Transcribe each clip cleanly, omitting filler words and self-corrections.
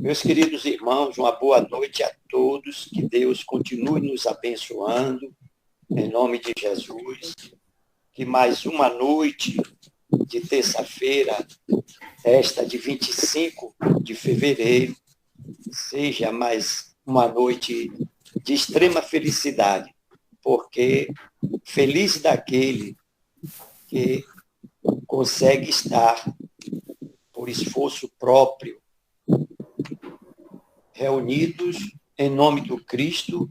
Meus queridos irmãos, uma boa noite a todos, que Deus continue nos abençoando, em nome de Jesus, que mais uma noite de terça-feira, esta de 25 de fevereiro, seja mais uma noite de extrema felicidade, porque feliz daquele que consegue estar, por esforço próprio, reunidos em nome do Cristo,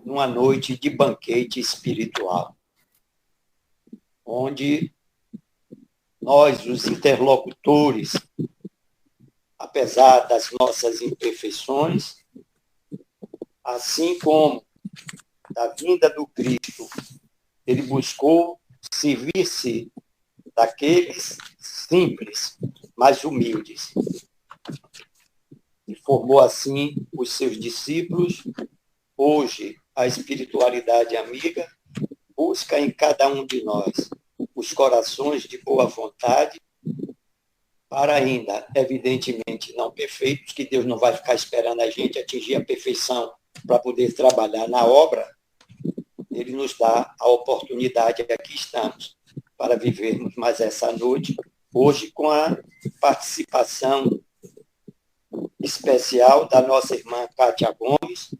numa noite de banquete espiritual, onde nós, os interlocutores, apesar das nossas imperfeições, assim como da vinda do Cristo, ele buscou servir-se daqueles simples, mas humildes, e formou assim os seus discípulos. Hoje, a espiritualidade amiga busca em cada um de nós os corações de boa vontade, para ainda, evidentemente, não perfeitos, que Deus não vai ficar esperando a gente atingir a perfeição para poder trabalhar na obra. Ele nos dá a oportunidade, aqui estamos, para vivermos mais essa noite, hoje com a participação especial da nossa irmã Kátia Gomes,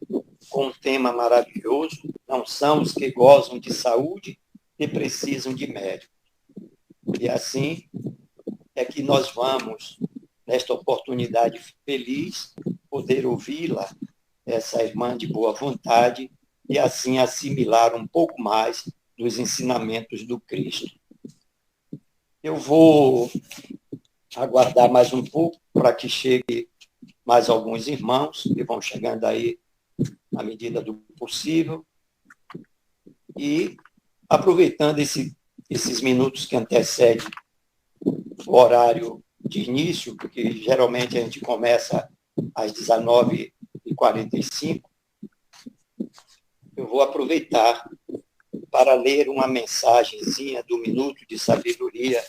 com um tema maravilhoso: não são os que gozam de saúde que precisam de médico. E assim é que nós vamos, nesta oportunidade feliz, poder ouvi-la, essa irmã de boa vontade, e assim assimilar um pouco mais dos ensinamentos do Cristo. Eu vou aguardar mais um pouco para que chegue mais alguns irmãos, que vão chegando aí à medida do possível, e aproveitando esses minutos que antecedem o horário de início, porque geralmente a gente começa às 19h45, eu vou aproveitar para ler uma mensagenzinha do Minuto de Sabedoria,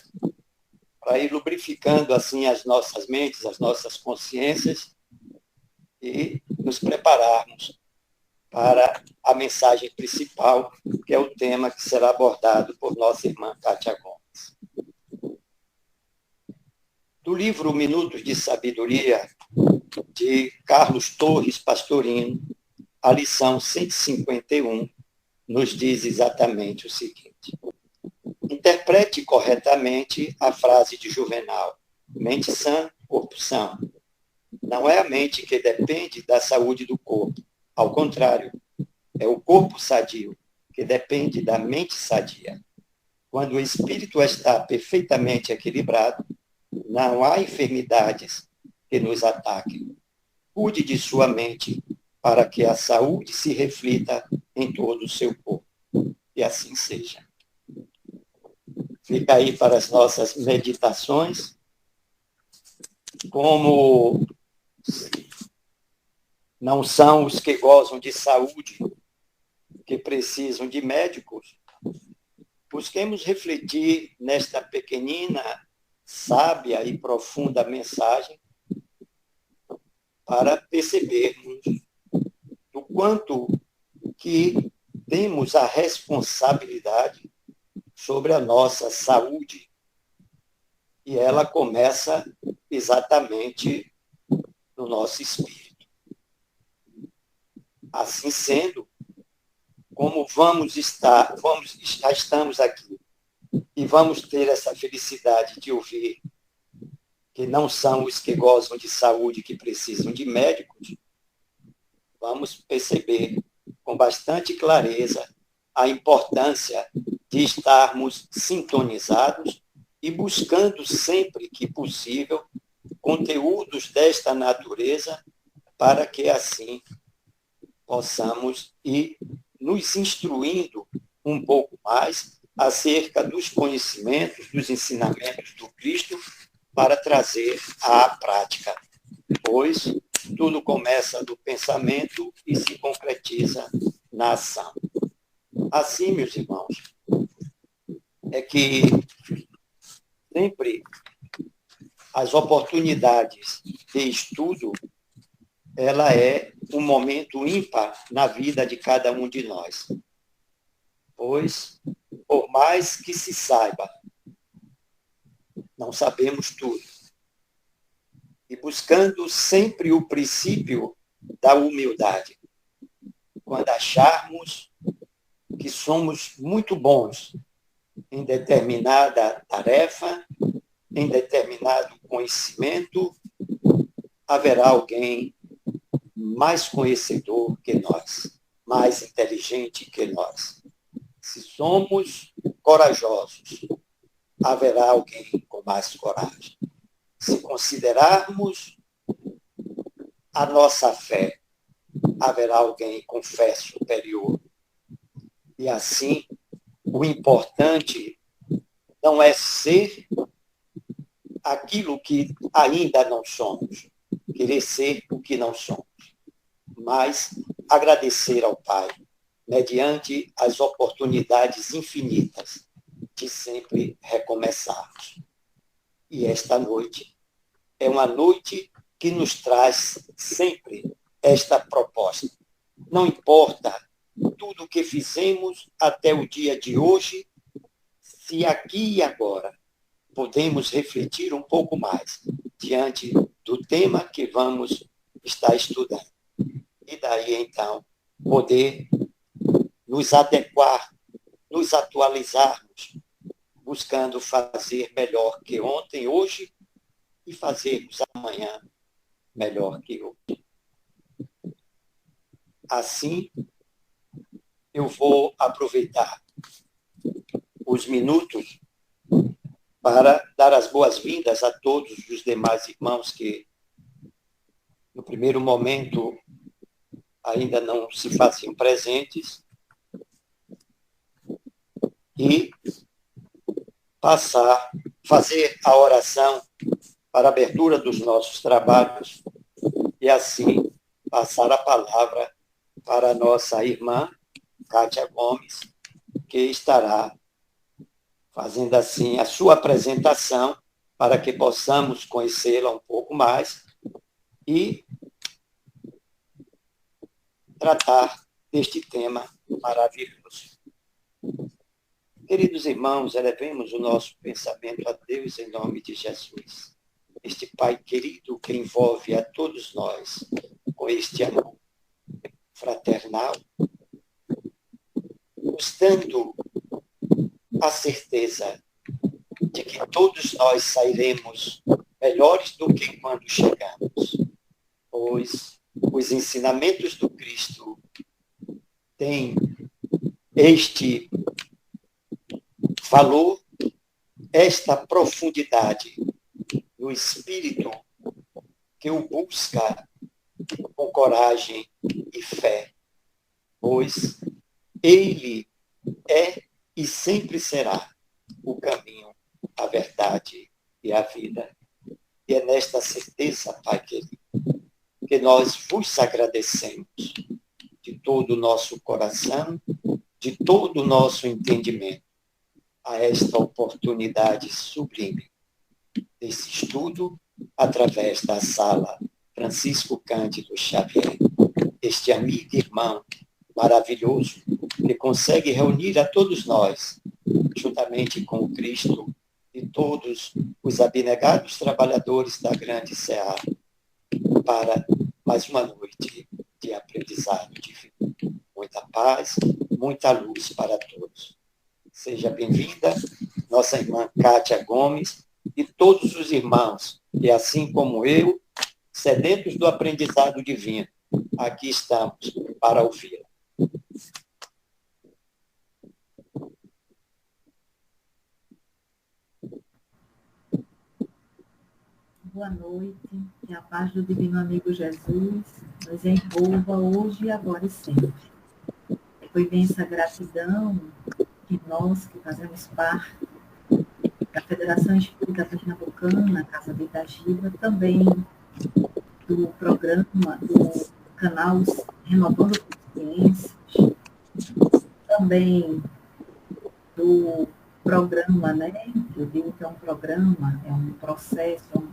para ir lubrificando assim as nossas mentes, as nossas consciências, e nos prepararmos para a mensagem principal, que é o tema que será abordado por nossa irmã Kátia Gomes. Do livro Minutos de Sabedoria, de Carlos Torres Pastorino, a lição 151 nos diz exatamente o seguinte: interprete corretamente a frase de Juvenal: mente sã, corpo são. Não é a mente que depende da saúde do corpo. Ao contrário, é o corpo sadio que depende da mente sadia. Quando o espírito está perfeitamente equilibrado, não há enfermidades que nos ataquem. Cuide de sua mente para que a saúde se reflita em todo o seu corpo. E assim seja. Fica aí para as nossas meditações. Como não são os que gozam de saúde que precisam de médicos, busquemos refletir nesta pequenina, sábia e profunda mensagem para percebermos o quanto que temos a responsabilidade sobre a nossa saúde. E ela começa exatamente no nosso espírito. Assim sendo, como já estamos aqui e vamos ter essa felicidade de ouvir que não são os que gozam de saúde que precisam de médicos, vamos perceber com bastante clareza a importância de estarmos sintonizados e buscando sempre que possível conteúdos desta natureza, para que assim possamos ir nos instruindo um pouco mais acerca dos conhecimentos, dos ensinamentos do Cristo, para trazer à prática, pois tudo começa do pensamento e se concretiza na ação. Assim, meus irmãos, é que sempre as oportunidades de estudo, ela é um momento ímpar na vida de cada um de nós. Pois, por mais que se saiba, não sabemos tudo. E buscando sempre o princípio da humildade. Quando acharmos que somos muito bons em determinada tarefa, em determinado conhecimento, haverá alguém mais conhecedor que nós, mais inteligente que nós. Se somos corajosos, haverá alguém com mais coragem. Se considerarmos a nossa fé, haverá alguém com fé superior. E assim, o importante não é ser aquilo que ainda não somos, querer ser o que não somos, mas agradecer ao Pai, mediante as oportunidades infinitas de sempre recomeçarmos. E esta noite é uma noite que nos traz sempre esta proposta. Não importa tudo o que fizemos até o dia de hoje, se aqui e agora podemos refletir um pouco mais diante do tema que vamos estar estudando. E daí, então, poder nos adequar, nos atualizarmos, buscando fazer melhor que ontem, hoje, e fazermos amanhã melhor que hoje. Assim, eu vou aproveitar os minutos para dar as boas-vindas a todos os demais irmãos que, no primeiro momento, ainda não se faziam presentes, e fazer a oração para a abertura dos nossos trabalhos e, assim, passar a palavra para a nossa irmã, Kátia Gomes, que estará fazendo, assim, a sua apresentação para que possamos conhecê-la um pouco mais e tratar deste tema maravilhoso. Queridos irmãos, elevemos o nosso pensamento a Deus em nome de Jesus. Este Pai querido que envolve a todos nós com este amor fraternal, nos dando a certeza de que todos nós sairemos melhores do que quando chegamos, pois os ensinamentos do Cristo têm este valor, esta profundidade no espírito que o busca com coragem e fé, pois ele é e sempre será o caminho, a verdade e a vida. E é nesta certeza, Pai querido, que nós vos agradecemos de todo o nosso coração, de todo o nosso entendimento, a esta oportunidade sublime desse estudo através da sala Francisco Cândido Xavier, este amigo e irmão maravilhoso que consegue reunir a todos nós, juntamente com o Cristo e todos os abnegados trabalhadores da grande seara, para mais uma noite de aprendizado divino. Muita paz, muita luz para todos. Seja bem-vinda, nossa irmã Kátia Gomes, e todos os irmãos que, assim como eu, sedentos do aprendizado divino, aqui estamos para ouvi-la. Boa noite, que a paz do Divino Amigo Jesus nos envolva hoje, agora e sempre. Com imensa gratidão de nós que fazemos parte da Federação Espírita Pernambucana, Casa de Itagiba, também do programa, do canal Renovando Consciências, também do programa, né? Eu digo que é um programa, é um processo,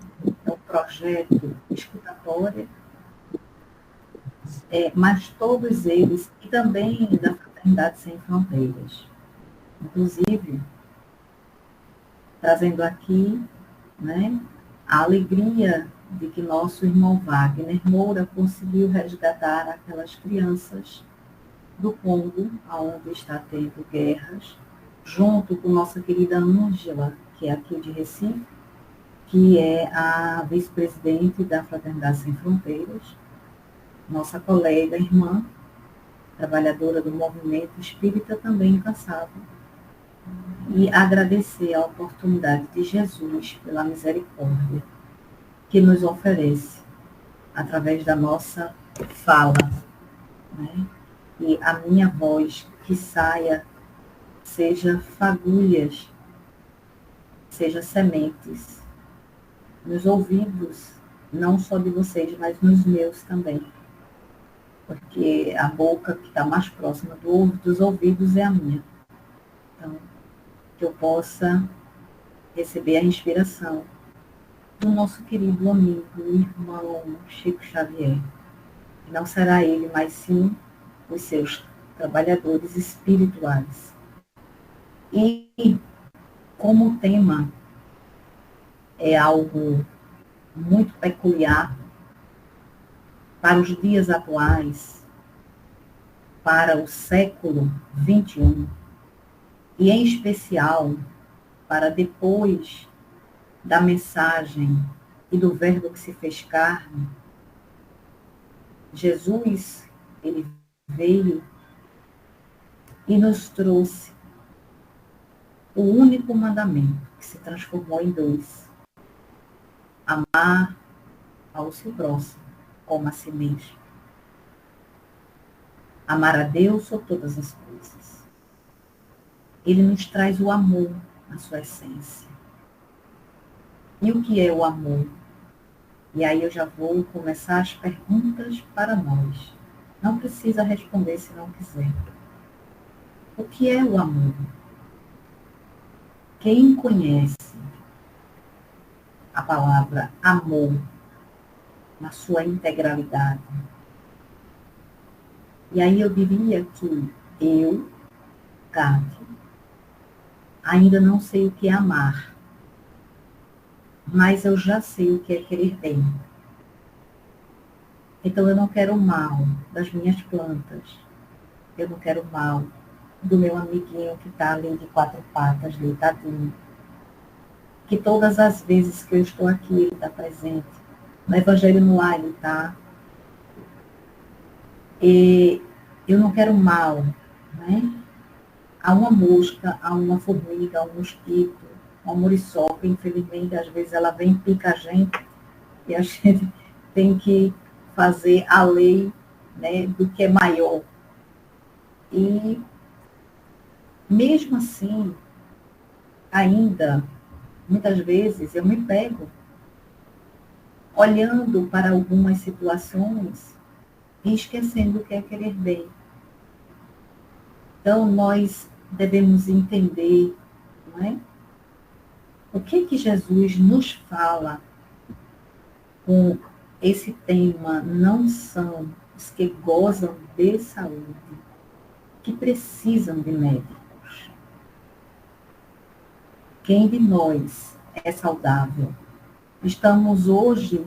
projeto Escutatória, mas todos eles, e também da Fraternidade Sem Fronteiras. Inclusive, trazendo aqui, né, a alegria de que nosso irmão Wagner Moura conseguiu resgatar aquelas crianças do Congo, onde está tendo guerras, junto com nossa querida Ângela, que é aqui de Recife, que é a vice-presidente da Fraternidade Sem Fronteiras, nossa colega, irmã, trabalhadora do movimento espírita, também incansável. E agradecer a oportunidade de Jesus pela misericórdia que nos oferece através da nossa fala, né? E a minha voz que saia, seja fagulhas, seja sementes, nos ouvidos, não só de vocês, mas nos meus também. Porque a boca que está mais próxima dos ouvidos é a minha. Então, que eu possa receber a inspiração do nosso querido amigo, irmão Chico Xavier. Não será ele, mas sim os seus trabalhadores espirituais. E como o tema é algo muito peculiar para os dias atuais, para o século XXI, e em especial para depois da mensagem e do verbo que se fez carne, Jesus, ele veio e nos trouxe o único mandamento que se transformou em dois: amar ao seu próximo como a si mesmo. Amar a Deus sobre todas as coisas. Ele nos traz o amor na sua essência. E o que é o amor? E aí eu já vou começar as perguntas para nós. Não precisa responder se não quiser. O que é o amor? Quem conhece a palavra amor na sua integralidade? E aí eu diria que eu, Cátia, ainda não sei o que é amar, mas eu já sei o que é querer bem. Então eu não quero o mal das minhas plantas, eu não quero o mal do meu amiguinho que está ali de quatro patas, deitadinho. Que todas as vezes que eu estou aqui, ele está presente. No Evangelho no ar, ele está. E eu não quero mal, né? Há uma mosca, há uma formiga, há um mosquito, uma muriçoca, infelizmente, às vezes ela vem e pica a gente, e a gente tem que fazer a lei, né, do que é maior. E, mesmo assim, ainda, muitas vezes, eu me pego olhando para algumas situações e esquecendo o que é querer bem. Então, nós devemos entender, não é? O que Jesus nos fala com esse tema. Não são os que gozam de saúde, que precisam de médicos. Quem de nós é saudável? Estamos hoje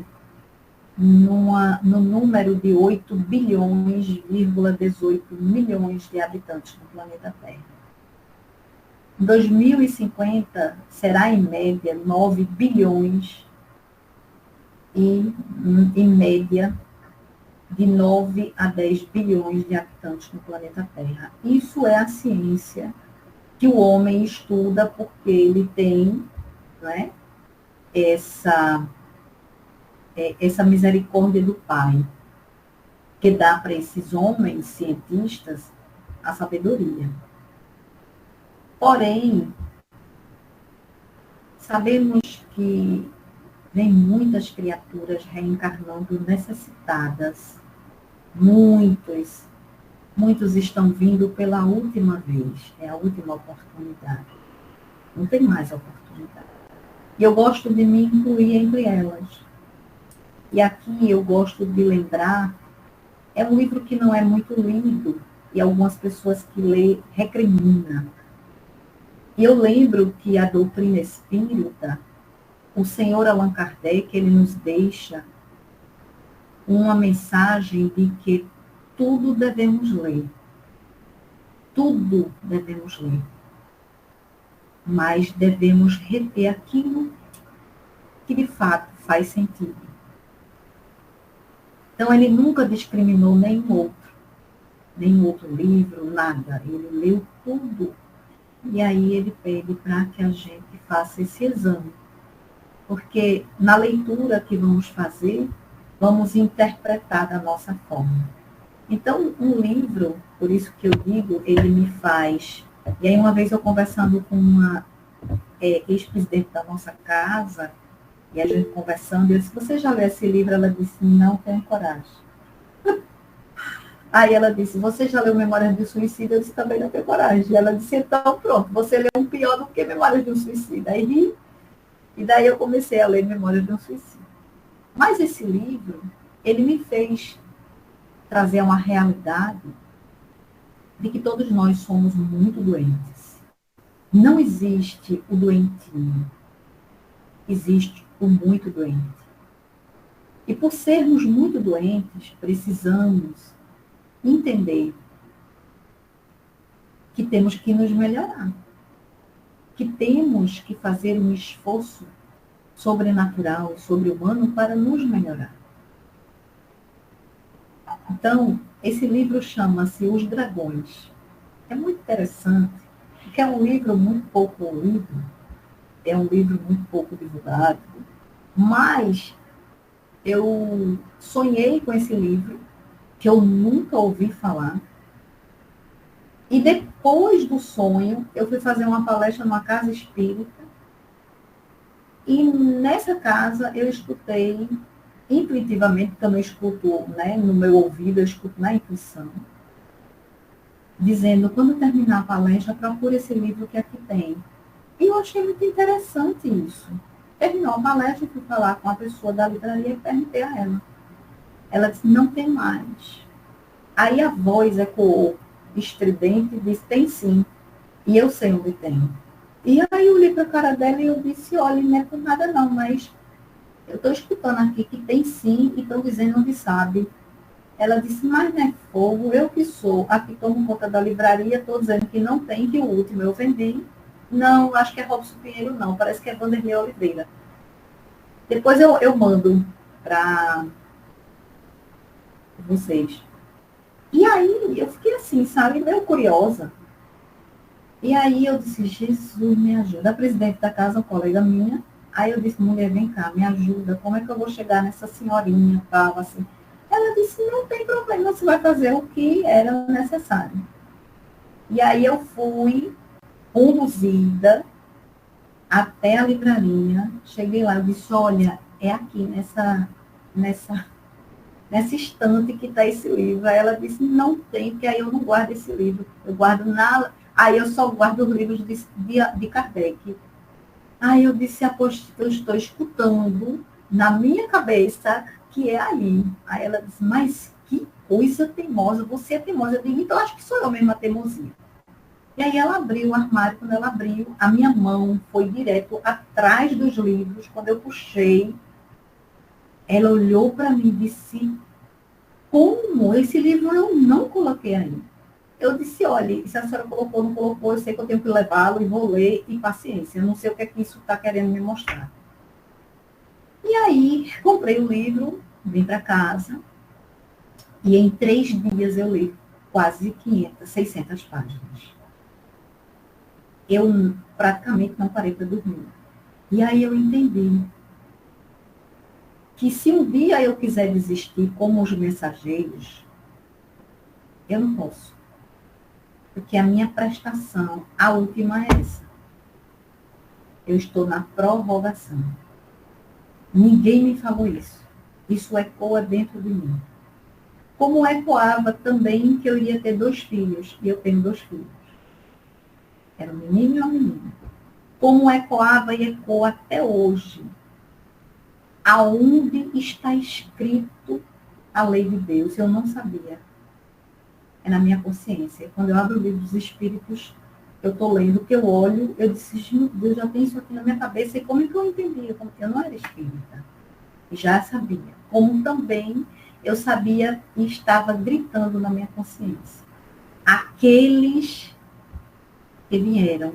no número de 8 bilhões,18 milhões de habitantes no planeta Terra. Em 2050, será em média 9 bilhões e, em média, de 9 a 10 bilhões de habitantes no planeta Terra. Isso é a ciência que o homem estuda porque ele tem, né, essa misericórdia do Pai, que dá para esses homens cientistas a sabedoria. Porém, sabemos que vem muitas criaturas reencarnando necessitadas. Muitos estão vindo pela última vez. É a última oportunidade. Não tem mais oportunidade. E eu gosto de me incluir entre elas. E aqui eu gosto de lembrar, é um livro que não é muito lido, e algumas pessoas que lê recrimina. E eu lembro que a doutrina espírita, o senhor Allan Kardec, ele nos deixa uma mensagem de que tudo devemos ler. Tudo devemos ler. Mas devemos reter aquilo que de fato faz sentido. Então, ele nunca discriminou nenhum outro livro, nada. Ele leu tudo. E aí ele pede para que a gente faça esse exame. Porque na leitura que vamos fazer, vamos interpretar da nossa forma. Então, um livro, por isso que eu digo, ele me faz... E aí, uma vez eu conversando com uma ex-presidente da nossa casa, e a gente conversando, eu disse, você já leu esse livro? Ela disse, não tenho coragem. Aí ela disse, você já leu Memórias de um Suicida? Eu disse, também não tenho coragem. Ela disse, então pronto, você leu um pior do que Memórias de um Suicida. Aí ri, e daí eu comecei a ler Memórias de um Suicida. Mas esse livro, ele me fez trazer uma realidade de que todos nós somos muito doentes. Não existe o doentinho, existe o muito doente. E por sermos muito doentes, precisamos entender que temos que nos melhorar, que temos que fazer um esforço sobrenatural, sobre-humano para nos melhorar. Então, esse livro chama-se Os Dragões. É muito interessante, porque é um livro muito pouco lido, é um livro muito pouco divulgado, mas eu sonhei com esse livro, que eu nunca ouvi falar, e depois do sonho, eu fui fazer uma palestra numa casa espírita, e nessa casa eu escutei intuitivamente, porque eu não escuto, né, no meu ouvido, eu escuto na intuição, dizendo, quando terminar a palestra, procure esse livro que aqui tem. E eu achei muito interessante isso. Terminou a palestra, eu fui falar com a pessoa da livraria e perguntei a ela. Ela disse, não tem mais. Aí a voz ecoou, estridente, e disse, tem sim. E eu sei onde tem. E aí eu olhei para a cara dela e eu disse, olha, não é por nada não, mas eu estou escutando aqui que tem sim e estão dizendo onde sabe. Ela disse, mas não é fogo, eu que sou, aqui tomo conta da livraria, estou dizendo que não tem, que o último eu vendi. Não, acho que é Robson Pinheiro não, parece que é Vanderlei Oliveira. Depois eu mando para vocês. E aí eu fiquei assim, sabe, meio curiosa. E aí eu disse, Jesus, me ajuda. A presidente da casa, uma colega minha, aí eu disse, mulher, vem cá, me ajuda, como é que eu vou chegar nessa senhorinha, tal, assim. Ela disse, não tem problema, você vai fazer o que era necessário. E aí eu fui conduzida até a livraria, cheguei lá, eu disse, olha, é aqui nessa estante que está esse livro. Aí ela disse, não tem, porque aí eu não guardo esse livro, eu guardo aí eu só guardo os livros de Kardec. Aí eu disse, pois eu estou escutando na minha cabeça que é aí. Aí ela disse, mas que coisa teimosa, você é teimosa. Eu digo, então acho que sou eu mesma teimosia. E aí ela abriu o armário, quando ela abriu, a minha mão foi direto atrás dos livros, quando eu puxei, ela olhou para mim e disse, como? Esse livro eu não coloquei aí. Eu disse, olha, se a senhora colocou ou não colocou, eu sei que eu tenho que levá-lo e vou ler, e paciência, eu não sei o que é que isso está querendo me mostrar. E aí, comprei o livro, vim para casa, e em 3 dias eu li quase 600 páginas. Eu praticamente não parei para dormir. E aí eu entendi que se um dia eu quiser desistir como os mensageiros, eu não posso. Porque a minha prestação, a última é essa. Eu estou na prorrogação. Ninguém me falou isso. Isso ecoa dentro de mim. Como ecoava também que eu iria ter 2 filhos, e eu tenho 2 filhos. Era um menino e uma menina. Como ecoava e ecoa até hoje aonde está escrito a lei de Deus. Eu não sabia. É na minha consciência. Quando eu abro o livro dos Espíritos, eu estou lendo, que eu olho, eu disse, meu Deus, já tem isso aqui na minha cabeça. E como é que eu entendia? Eu não era espírita. Já sabia. Como também eu sabia e estava gritando na minha consciência. Aqueles que vieram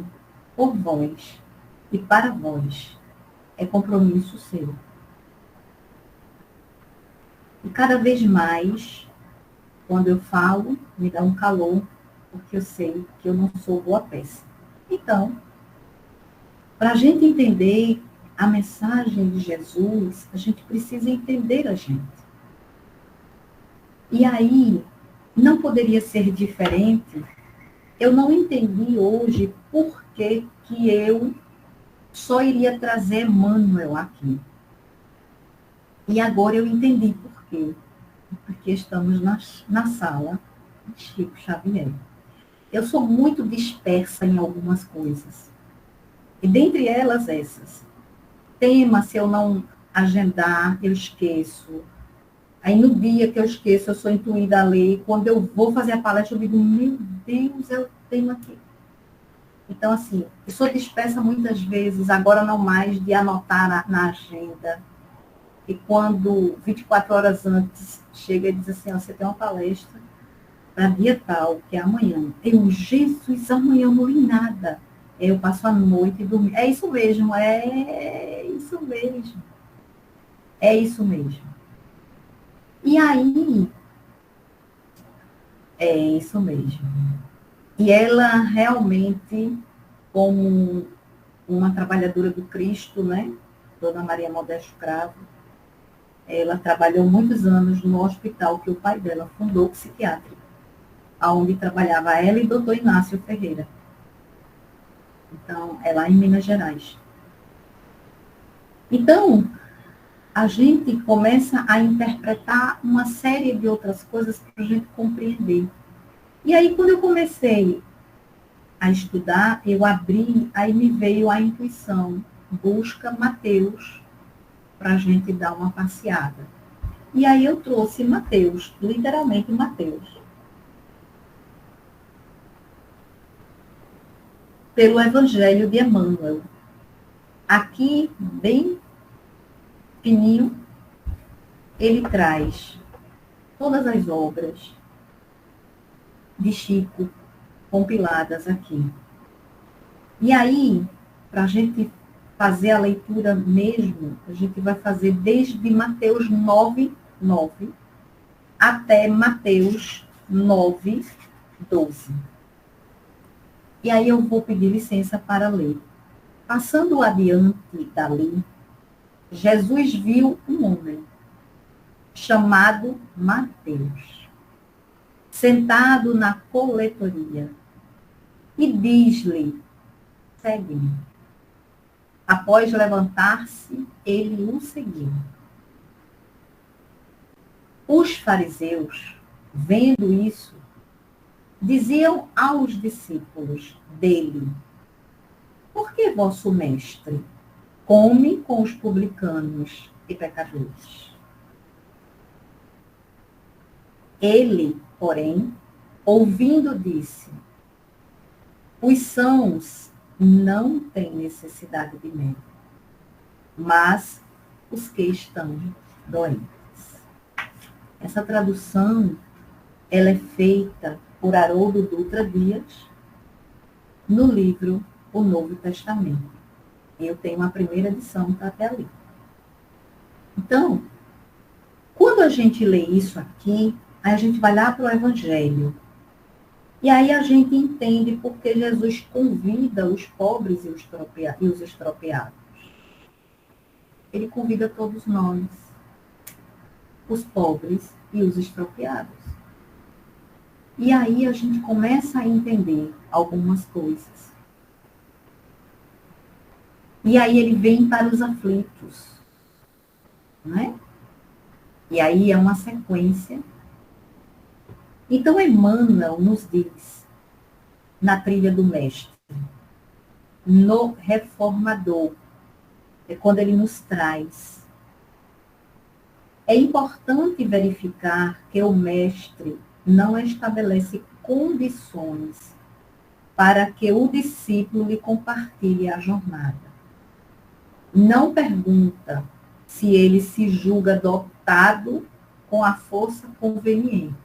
por vós e para vós é compromisso seu. E cada vez mais, quando eu falo, me dá um calor, porque eu sei que eu não sou boa peça. Então, para a gente entender a mensagem de Jesus, a gente precisa entender a gente. E aí, não poderia ser diferente. Eu não entendi hoje por que eu só iria trazer Emmanuel aqui. E agora eu entendi por quê. Porque estamos na sala de Chico Xavier. Eu sou muito dispersa em algumas coisas. E dentre elas essas. Tema, se eu não agendar, eu esqueço. Aí no dia que eu esqueço, eu sou intuída a ler. Quando eu vou fazer a palestra, eu digo, meu Deus, é o tema aqui. Então, assim, eu sou dispersa muitas vezes, agora não mais, de anotar na agenda. E quando, 24 horas antes, chega e diz assim, ó, você tem uma palestra para dia tal, que é amanhã. Eu, Jesus, amanhã eu não li nada. Eu passo a noite e dormir. É isso mesmo, é isso mesmo. É isso mesmo. E aí, é isso mesmo. E ela realmente, como uma trabalhadora do Cristo, né? Dona Maria Modesto Cravo, ela trabalhou muitos anos no hospital que o pai dela fundou, psiquiátrico, onde trabalhava ela e o doutor Inácio Ferreira. Então, é lá em Minas Gerais. Então, a gente começa a interpretar uma série de outras coisas para a gente compreender. E aí, quando eu comecei a estudar, eu abri, aí me veio a intuição, busca Mateus, para a gente dar uma passeada. E aí eu trouxe Mateus, literalmente Mateus. Pelo Evangelho de Emmanuel. Aqui, bem fininho, ele traz todas as obras de Chico compiladas aqui. E aí, para a gente fazer a leitura mesmo, a gente vai fazer desde Mateus 9, 9 até Mateus 9, 12. E aí eu vou pedir licença para ler. Passando adiante dali, Jesus viu um homem chamado Mateus, sentado na coletoria, e diz-lhe, segue-me. Após levantar-se, ele o seguiu. Os fariseus, vendo isso, diziam aos discípulos dele, por que vosso mestre come com os publicanos e pecadores? Ele, porém, ouvindo, disse, os sãos não têm necessidade de médico, mas os que estão doentes. Essa tradução, ela é feita por Haroldo Dutra Dias, no livro O Novo Testamento. Eu tenho a primeira edição, está até ali. Então, quando a gente lê isso aqui, aí a gente vai lá para o Evangelho. E aí a gente entende porque Jesus convida os pobres e os estropiados. Ele convida todos nós, os pobres e os estropiados. E aí a gente começa a entender algumas coisas. E aí ele vem para os aflitos, né? E aí é uma sequência. Então Emmanuel nos diz, na trilha do mestre, no Reformador, é quando ele nos traz É importante verificar que o mestre não estabelece condições para que o discípulo lhe compartilhe a jornada. Não pergunta se ele se julga dotado com a força conveniente,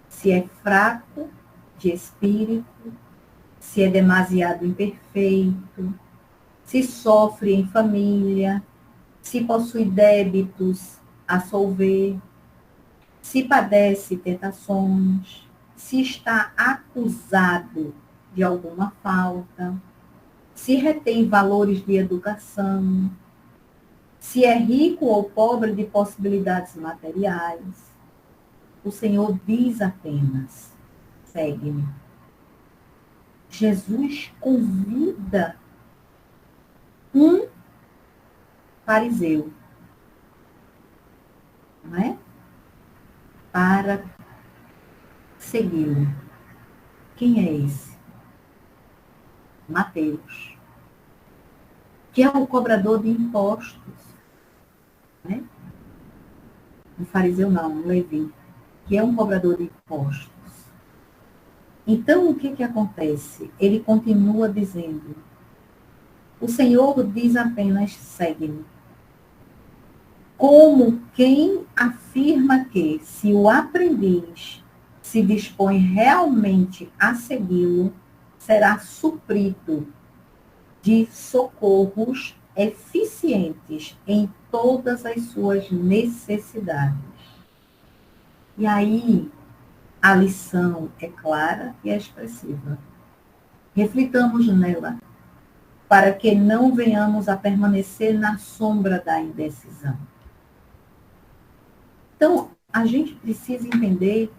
se é fraco de espírito, se é demasiado imperfeito, se sofre em família, se possui débitos a solver, se padece tentações, se está acusado de alguma falta, se retém valores de educação, se é rico ou pobre de possibilidades materiais. O Senhor diz apenas: segue-me. Jesus convida um fariseu, não é? Para segui-lo. Quem é esse? Mateus, que é o cobrador de impostos, né? Um fariseu não, um Levi, que é um cobrador de impostos. Então, o que acontece? Ele continua dizendo: o Senhor diz apenas, segue-me. Como quem afirma que, se o aprendiz se dispõe realmente a segui-lo, será suprido de socorros eficientes em todas as suas necessidades. E aí, a lição é clara e é expressiva. Reflitamos nela, para que não venhamos a permanecer na sombra da indecisão. Então, a gente precisa entender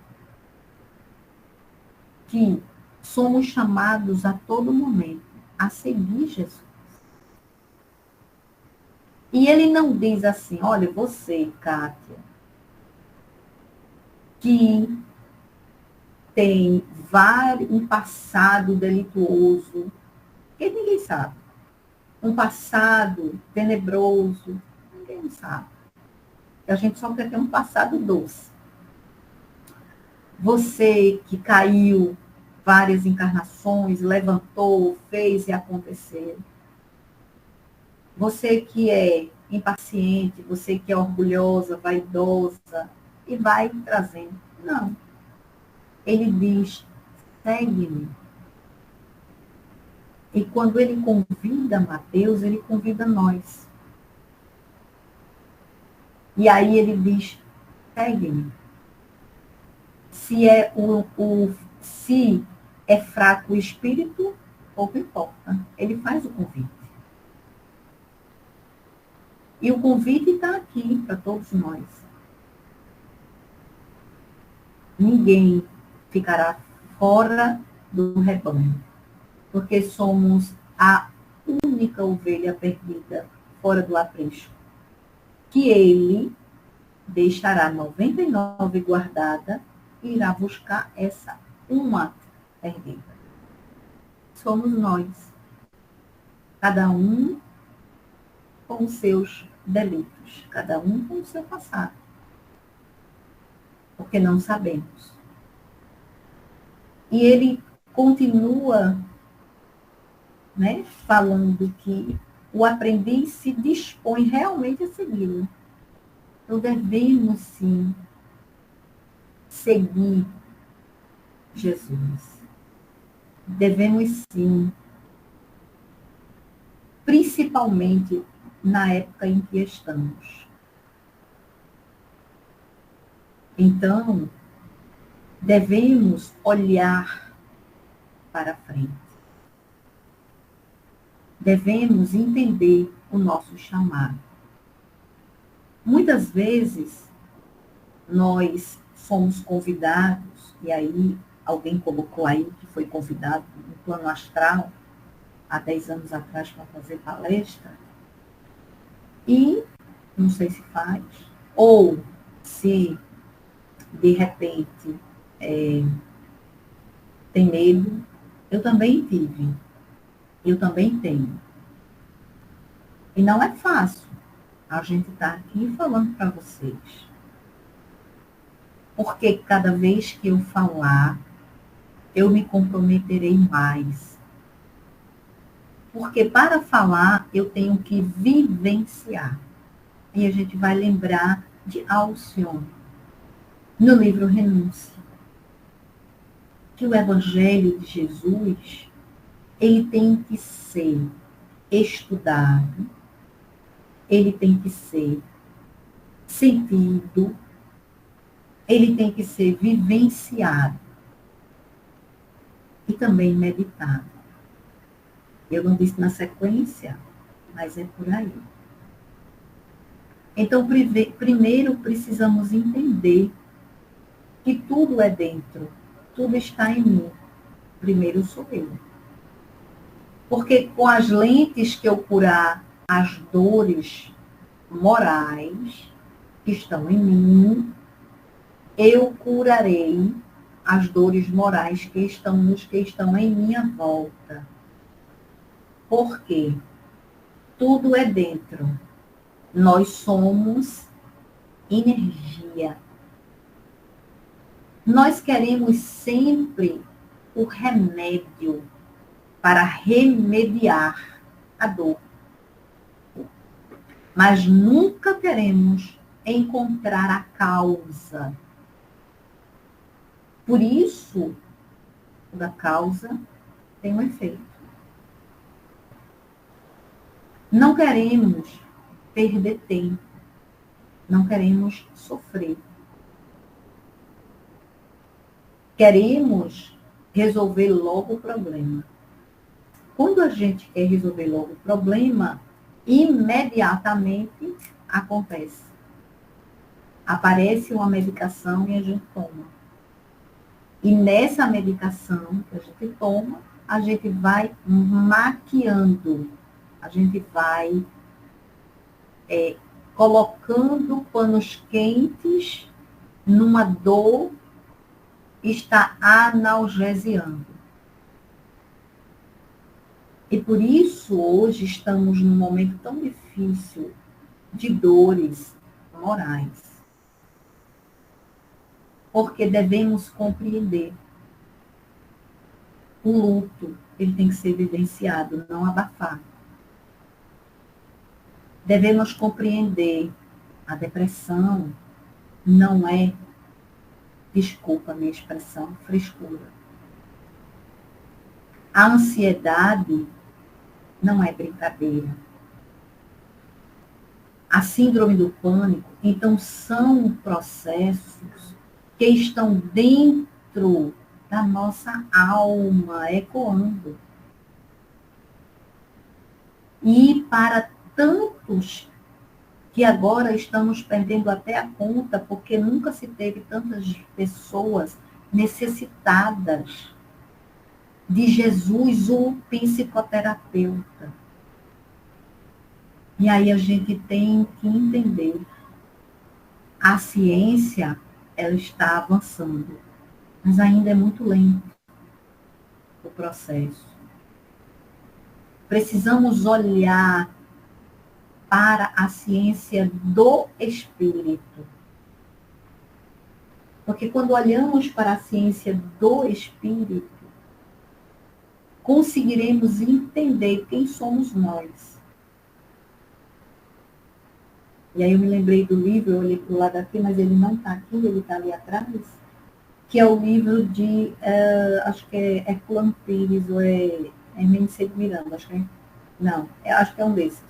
que somos chamados a todo momento a seguir Jesus. E ele não diz assim: olha, você, Kátia, que tem um passado delituoso, que ninguém sabe. Um passado tenebroso, ninguém sabe. A gente só quer ter um passado doce. Você que caiu várias encarnações, levantou, fez e aconteceu. Você que é impaciente, você que é orgulhosa, vaidosa, e vai trazendo. Não. Ele diz: segue-me. E quando ele convida Mateus, ele convida nós. E aí ele diz: segue-me. Se é fraco o espírito, pouco importa. Ele faz o convite. E o convite está aqui para todos nós. Ninguém ficará fora do rebanho, porque somos a única ovelha perdida fora do aprisco, que ele deixará 99 guardada e irá buscar essa uma perdida. Somos nós, cada um com os seus delitos, cada um com o seu passado, porque não sabemos. E ele continua, né, falando que o aprendiz se dispõe realmente a segui-lo. Então, devemos, sim, seguir Jesus. Devemos, sim, principalmente na época em que estamos. Então, devemos olhar para frente. Devemos entender o nosso chamado. Muitas vezes, nós fomos convidados, e aí alguém colocou aí que foi convidado no plano astral, há 10 anos atrás, para fazer palestra, e não sei se faz, ou se de repente tem medo. Eu também tive, eu também tenho. E não é fácil, a gente está aqui falando para vocês. Porque cada vez que eu falar, eu me comprometerei mais. Porque para falar, eu tenho que vivenciar. E a gente vai lembrar de Alcione, no livro Renúncia, que o Evangelho de Jesus, ele tem que ser estudado, ele tem que ser sentido, ele tem que ser vivenciado e também meditado. Eu não disse na sequência, mas é por aí. Então, primeiro precisamos entender que tudo é dentro, tudo está em mim. Primeiro sou eu. Porque com as lentes que eu curar as dores morais que estão em mim, eu curarei as dores morais que estão nos que estão em minha volta. Por quê? Tudo é dentro. Nós somos energia. Nós queremos sempre o remédio para remediar a dor. Mas nunca queremos encontrar a causa. Por isso, toda causa tem um efeito. Não queremos perder tempo. Não queremos sofrer. Queremos resolver logo o problema. Quando a gente quer resolver logo o problema, imediatamente acontece. Aparece uma medicação e a gente toma. E nessa medicação que a gente toma, a gente vai maquiando, a gente vai colocando panos quentes numa dor que está analgesiando. E por isso hoje estamos num momento tão difícil de dores morais. Porque devemos compreender. O luto, ele tem que ser vivenciado, não abafado. Devemos compreender a depressão não é, desculpa a minha expressão, frescura. A ansiedade não é brincadeira. A síndrome do pânico, então, são processos que estão dentro da nossa alma, ecoando. E para tantos que agora estamos perdendo até a conta, porque nunca se teve tantas pessoas necessitadas de Jesus, o psicoterapeuta. E aí a gente tem que entender. A ciência, ela está avançando, mas ainda é muito lento o processo. Precisamos olhar para a ciência do espírito. Porque quando olhamos para a ciência do espírito, conseguiremos entender quem somos nós. E aí eu me lembrei do livro, eu olhei para o lado aqui, mas ele não está aqui, ele está ali atrás, que é o livro de, acho que é Herculano Pires, ou é Hermínio Miranda, acho que é, não, acho que é um desses,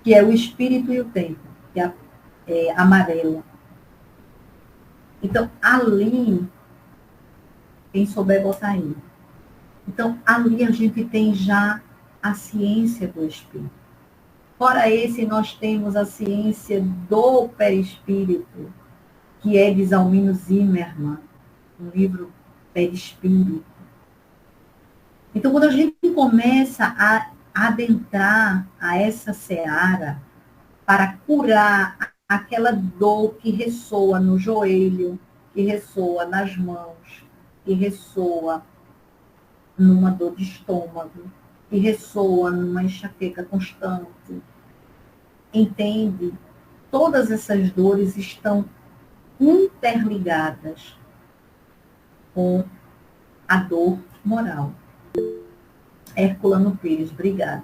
que é O Espírito e o Tempo, que é amarelo. Então, ali, quem souber botar aí. Então, ali a gente tem já a ciência do Espírito. Fora esse, nós temos a ciência do perispírito, que é de Zalmino Zimmermann, um livro Perispírito. Então, quando a gente começa a adentrar a essa seara para curar aquela dor que ressoa no joelho, que ressoa nas mãos, que ressoa numa dor de estômago, que ressoa numa enxaqueca constante, entende? todas essas dores estão interligadas com a dor moral. Herculano Pires, obrigada.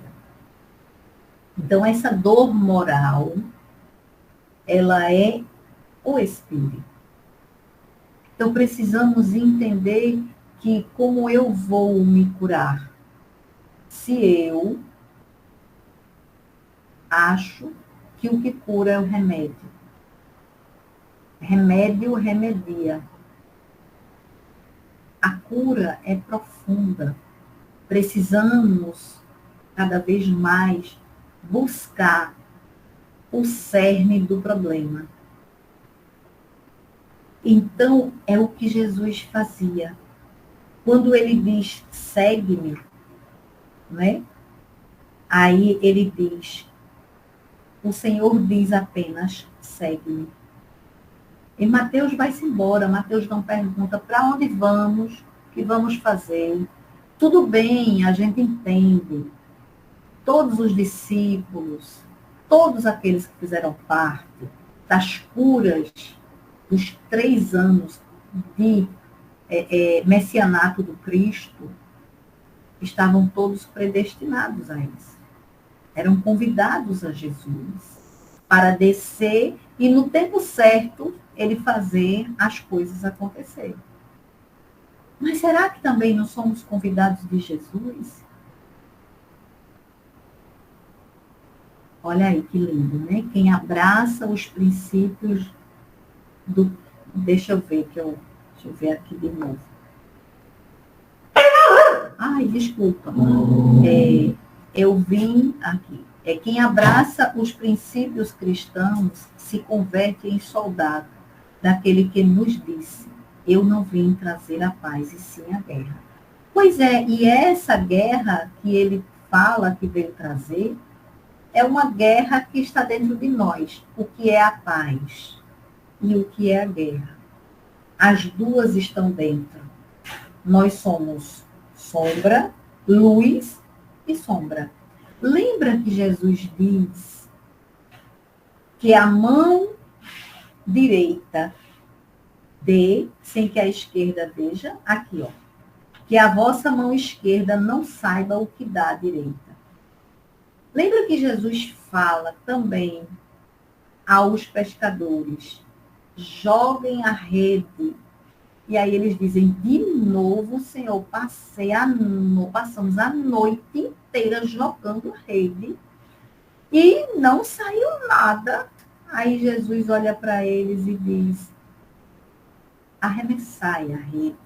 Então, essa dor moral, ela é o espírito. Então, precisamos entender que como eu vou me curar? Se eu acho que o que cura é o remédio. Remédio remedia. A cura é profunda. Precisamos, cada vez mais, buscar o cerne do problema. Então, é o que Jesus fazia. Quando ele diz, segue-me, né? Aí ele diz, o Senhor diz apenas, segue-me. E Mateus vai-se embora, Mateus não pergunta para onde vamos, o que vamos fazer. Tudo bem, a gente entende. Todos os discípulos, todos aqueles que fizeram parte das curas dos 3 anos de messianato do Cristo, estavam todos predestinados a isso. Eram convidados a Jesus para descer e, no tempo certo, ele fazer as coisas acontecerem. Mas será que também não somos convidados de Jesus? Olha aí que lindo, né? Quem abraça os princípios do... Deixa eu ver aqui de novo. Ai, desculpa. Eu vim aqui. Quem abraça os princípios cristãos se converte em soldado daquele que nos disse, eu não vim trazer a paz, e sim a guerra. Pois é, e essa guerra que ele fala que veio trazer, é uma guerra que está dentro de nós. O que é a paz e o que é a guerra? As duas estão dentro. Nós somos sombra, luz e sombra. Lembra que Jesus diz que a mão direita dê, sem que a esquerda veja, aqui, ó, que a vossa mão esquerda não saiba o que dá a direita. Lembra que Jesus fala também aos pescadores, joguem a rede. E aí eles dizem, de novo, Senhor, passamos a noite inteira jogando a rede e não saiu nada. Aí Jesus olha para eles e diz, arremessai a rede.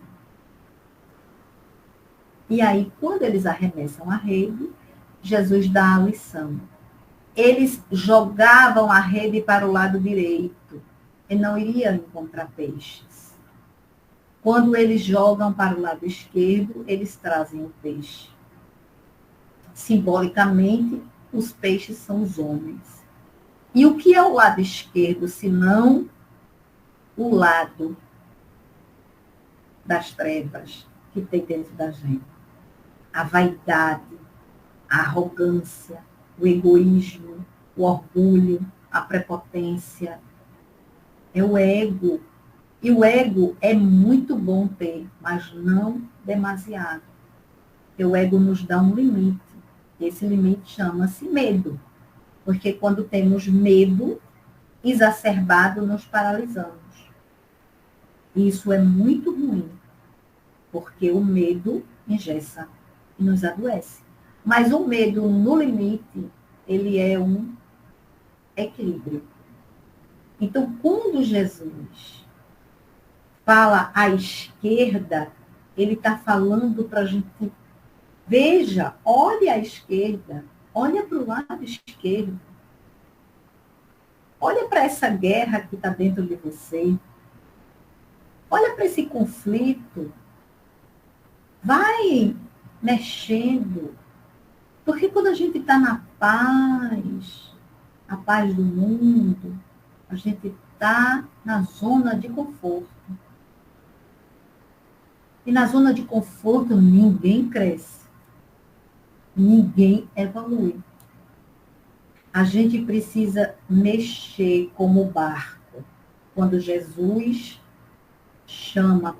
E aí, quando eles arremessam a rede, Jesus dá a lição. Eles jogavam a rede para o lado direito e não iriam encontrar peixes. Quando eles jogam para o lado esquerdo, eles trazem o peixe. Simbolicamente, os peixes são os homens. E o que é o lado esquerdo, senão o lado das trevas que tem dentro da gente? A vaidade, a arrogância, o egoísmo, o orgulho, a prepotência. É o ego. E o ego é muito bom ter, mas não demasiado. Porque o ego nos dá um limite. Esse limite chama-se medo. Porque quando temos medo exacerbado, nos paralisamos. E isso é muito ruim. Porque o medo engessa e nos adoece. Mas o medo no limite, ele é um equilíbrio. Então, quando Jesus fala à esquerda, ele está falando para a gente, veja, olha à esquerda, olha para o lado esquerdo, olha para essa guerra que está dentro de você, olha para esse conflito, vai mexendo, porque quando a gente está na paz, a paz do mundo, a gente está na zona de conforto. E na zona de conforto ninguém cresce. Ninguém evolui. A gente precisa mexer como o barco. Quando Jesus chama,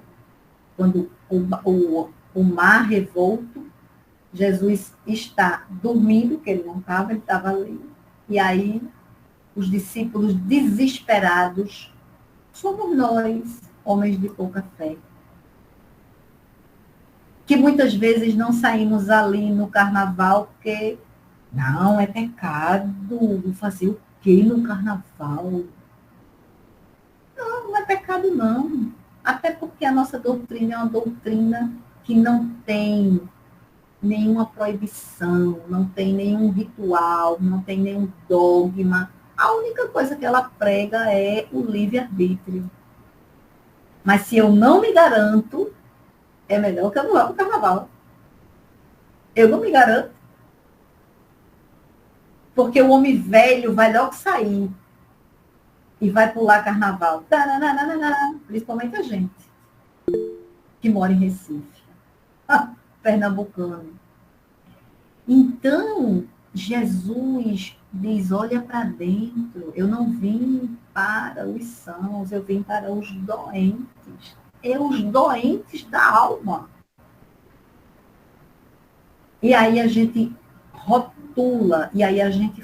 quando o mar revolto, Jesus está dormindo, que ele não estava, ele estava ali. E aí, os discípulos desesperados, somos nós, homens de pouca fé, que muitas vezes não saímos ali no carnaval porque não, é pecado fazer o quê no carnaval? Não, não é pecado não. Até porque a nossa doutrina é uma doutrina que não tem nenhuma proibição, não tem nenhum ritual, não tem nenhum dogma. A única coisa que ela prega é o livre-arbítrio. Mas se eu não me garanto, é melhor que eu não vá para o carnaval. Eu não me garanto, porque o homem velho vai logo sair e vai pular carnaval. Principalmente a gente que mora em Recife, pernambucano. Então, Jesus diz, olha para dentro, eu não vim para os sãos, eu vim para os doentes. É os doentes da alma. E aí a gente rotula, e aí a gente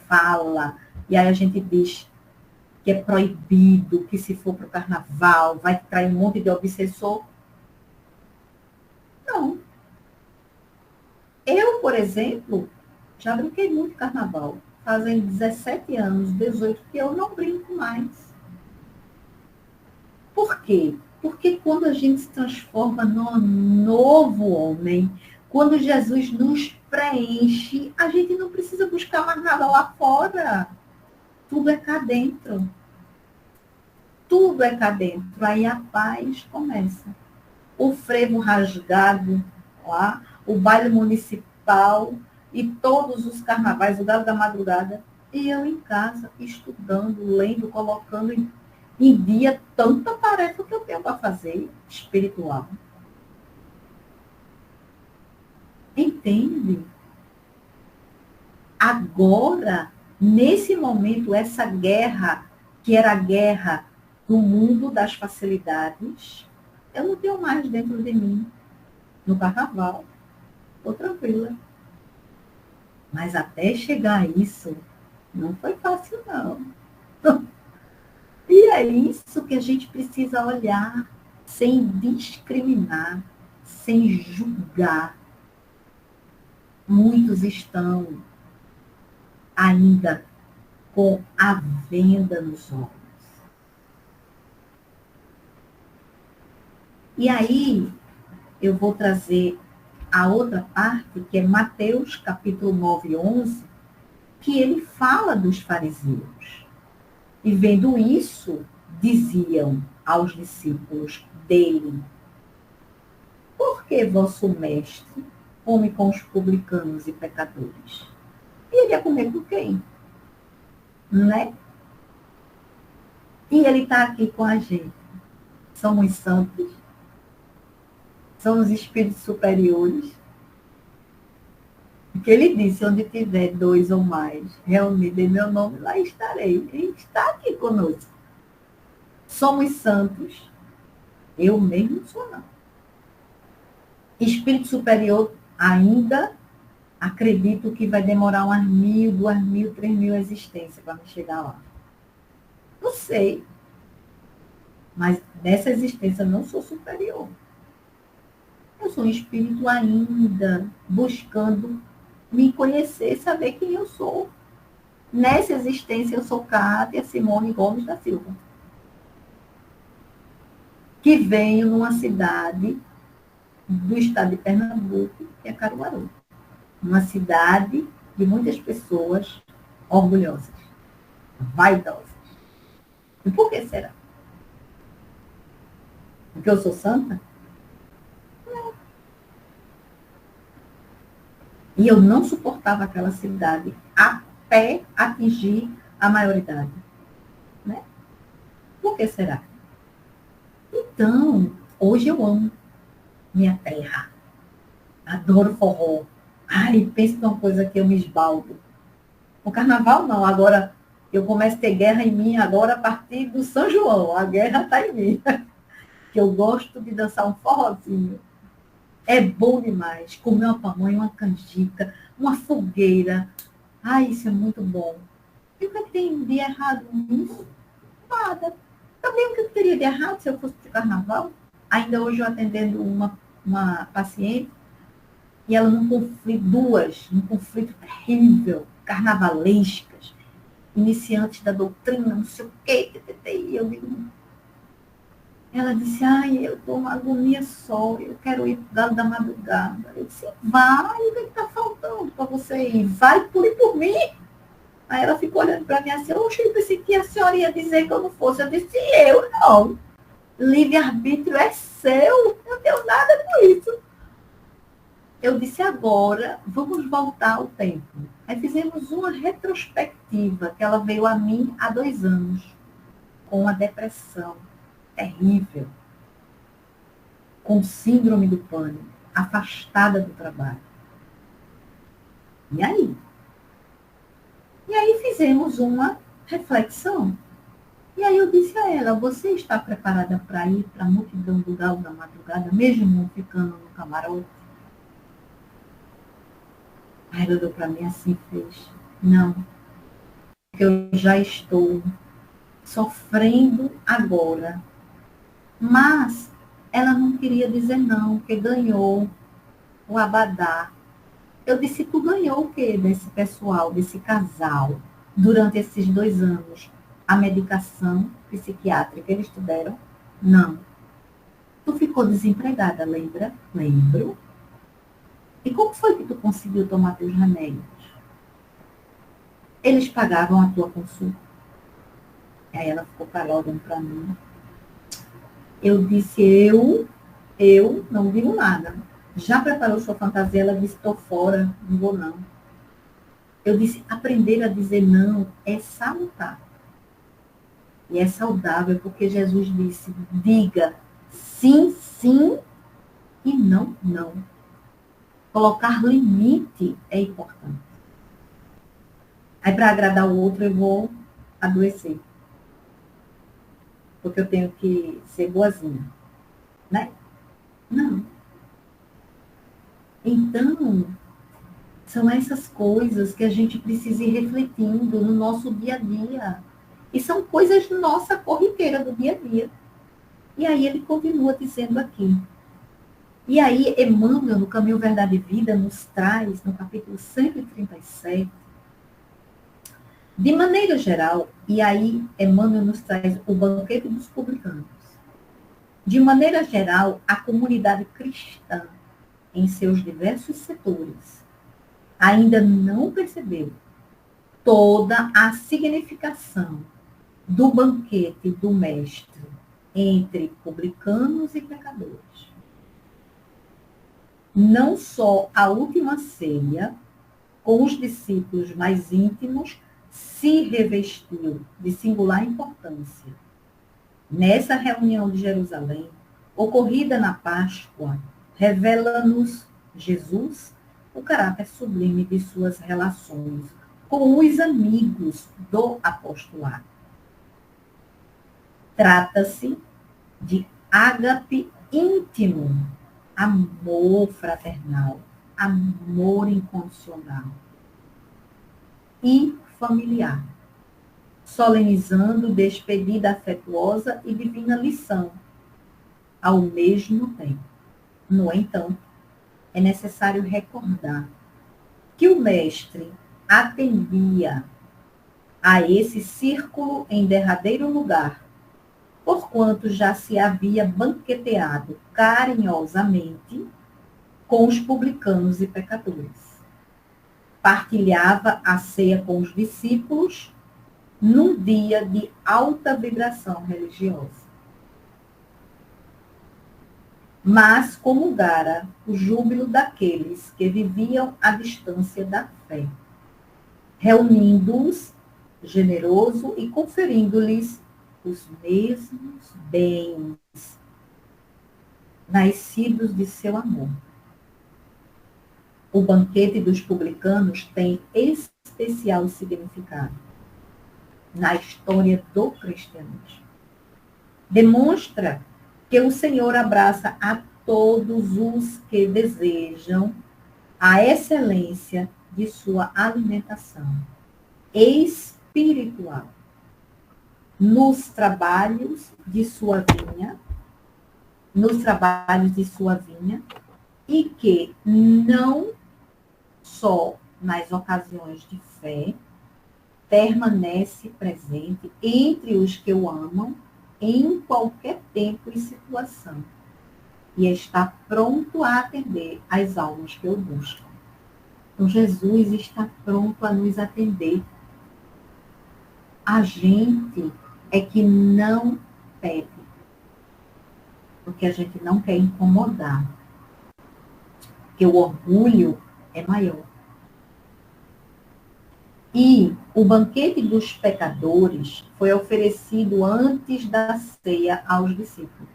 fala, e aí a gente diz que é proibido, que se for para o carnaval, vai trair um monte de obsessor. Não. Eu, por exemplo, já brinquei muito carnaval. Fazem 17 anos, 18, que eu não brinco mais. Por quê? Porque quando a gente se transforma num novo homem, quando Jesus nos preenche, a gente não precisa buscar mais nada lá fora. Tudo é cá dentro. Tudo é cá dentro. Aí a paz começa. O frevo rasgado lá, o baile municipal e todos os carnavais, o galo da madrugada, e eu em casa, estudando, lendo, colocando em dia tanta tarefa que eu tenho para fazer, espiritual. Entende? Agora, nesse momento, essa guerra, que era a guerra do mundo das facilidades, eu não tenho mais dentro de mim. No carnaval, estou tranquila. Mas até chegar a isso, não foi fácil, não. E é isso que a gente precisa olhar, sem discriminar, sem julgar. Muitos estão ainda com a venda nos olhos. E aí, eu vou trazer a outra parte, que é Mateus, capítulo 9, 11, que ele fala dos fariseus. E vendo isso, diziam aos discípulos dele, por que vosso mestre come com os publicanos e pecadores? E ele ia comer com quem? Né? E ele está aqui com a gente. Somos santos. Somos espíritos superiores. Porque ele disse, onde tiver 2 ou mais reunidos em meu nome, lá estarei. Ele está aqui conosco. Somos santos. Eu mesmo sou não. Espírito superior ainda acredito que vai demorar umas 1.000, 2.000, 3.000 existências para me chegar lá. Não sei. Mas nessa existência eu não sou superior. Eu sou um espírito ainda buscando me conhecer, saber quem eu sou. Nessa existência eu sou Cátia Simone Gomes da Silva. Que venho numa cidade do estado de Pernambuco, que é Caruaru. Uma cidade de muitas pessoas orgulhosas, vaidosas. E por que será? Porque eu sou santa? Não. E eu não suportava aquela cidade até atingir a maioridade. Né? Por que será? Então, hoje eu amo minha terra. Adoro forró. Ai, pensa numa coisa que eu me esbaldo. O carnaval não, agora eu começo a ter guerra em mim agora a partir do São João. A guerra está em mim. Que eu gosto de dançar um forrozinho. É bom demais. Comer uma pamonha, uma canjica, uma fogueira. Ai, isso é muito bom. E o que tem de errado nisso? Nada. Também o que teria de errado se eu fosse de carnaval? Ainda hoje eu atendendo uma paciente e ela num conflito, num conflito terrível, carnavalescas, iniciantes da doutrina, não sei o quê, e eu digo, ela disse, ai, eu estou uma agonia só, eu quero ir para o galo da madrugada. Eu disse, vai, o que está faltando para você ir? Vai por mim. Aí ela ficou olhando para mim assim, oxe, eu pensei que a senhora ia dizer que eu não fosse. Eu disse, eu não. Livre-arbítrio é seu, eu não tenho nada com isso. Eu disse, agora, vamos voltar ao tempo. Aí fizemos uma retrospectiva, que ela veio a mim há 2 anos, com uma depressão terrível, com síndrome do pânico, afastada do trabalho. E aí? E aí fizemos uma reflexão. E aí eu disse a ela, você está preparada para ir para a multidão do galo da madrugada, mesmo ficando no camarote? Aí ela olhou para mim assim e fez, não, porque eu já estou sofrendo agora. Mas ela não queria dizer não, que ganhou o abadá. Eu disse, tu ganhou o quê desse pessoal, desse casal, durante esses 2 anos? A medicação psiquiátrica, eles te deram? Não. Tu ficou desempregada, lembra? Lembro. E como foi que tu conseguiu tomar teus remédios? Eles pagavam a tua consulta. Aí ela ficou parada olhando para mim. Eu disse, eu não digo nada. Já preparou sua fantasia? Ela disse, estou fora, não vou não. Eu disse, aprender a dizer não é salutar. E é saudável porque Jesus disse, diga sim, sim e não, não. Colocar limite é importante. Aí, para agradar o outro, eu vou adoecer. Porque eu tenho que ser boazinha. Né? Não. Então, são essas coisas que a gente precisa ir refletindo no nosso dia a dia. E são coisas nossa corriqueira do dia a dia. E aí ele continua dizendo aqui. E aí Emmanuel, no Caminho Verdade e Vida, nos traz, no capítulo 137, de maneira geral, e aí Emmanuel nos traz o banquete dos publicanos. De maneira geral, a comunidade cristã, em seus diversos setores, ainda não percebeu toda a significação do banquete do Mestre entre publicanos e pecadores. Não só a última ceia, com os discípulos mais íntimos, se revestiu de singular importância. Nessa reunião de Jerusalém, ocorrida na Páscoa, revela-nos Jesus o caráter sublime de suas relações com os amigos do apostolado. Trata-se de ágape íntimo, amor fraternal, amor incondicional e familiar, solenizando despedida afetuosa e divina lição, ao mesmo tempo. No entanto, é necessário recordar que o Mestre atendia a esse círculo em derradeiro lugar, porquanto já se havia banqueteado carinhosamente com os publicanos e pecadores. Partilhava a ceia com os discípulos num dia de alta vibração religiosa. Mas comungara o júbilo daqueles que viviam à distância da fé, reunindo-os generoso e conferindo-lhes os mesmos bens nascidos de seu amor. o banquete dos publicanos tem especial significado na história do cristianismo. Demonstra que o Senhor abraça a todos os que desejam a excelência de sua alimentação espiritual nos trabalhos de sua vinha, e que não só nas ocasiões de fé permanece presente entre os que o amam em qualquer tempo e situação, e está pronto a atender às almas que o buscam. Então, Jesus está pronto a nos atender. A gente é que não pede, porque a gente não quer incomodar, porque o orgulho é maior. E o banquete dos pecadores foi oferecido antes da ceia aos discípulos.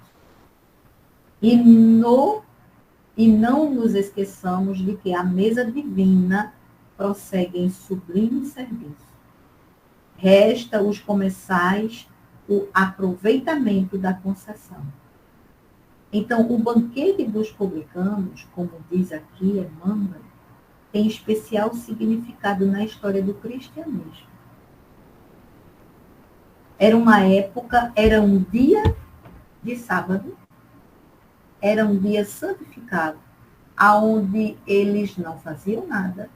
E não nos esqueçamos de que a mesa divina prossegue em sublime serviço. Resta os comensais o aproveitamento da concessão. Então, o banquete dos publicanos, como diz aqui Emmanuel, tem especial significado na história do cristianismo. Era uma época, era um dia de sábado, era um dia santificado, aonde eles não faziam nada,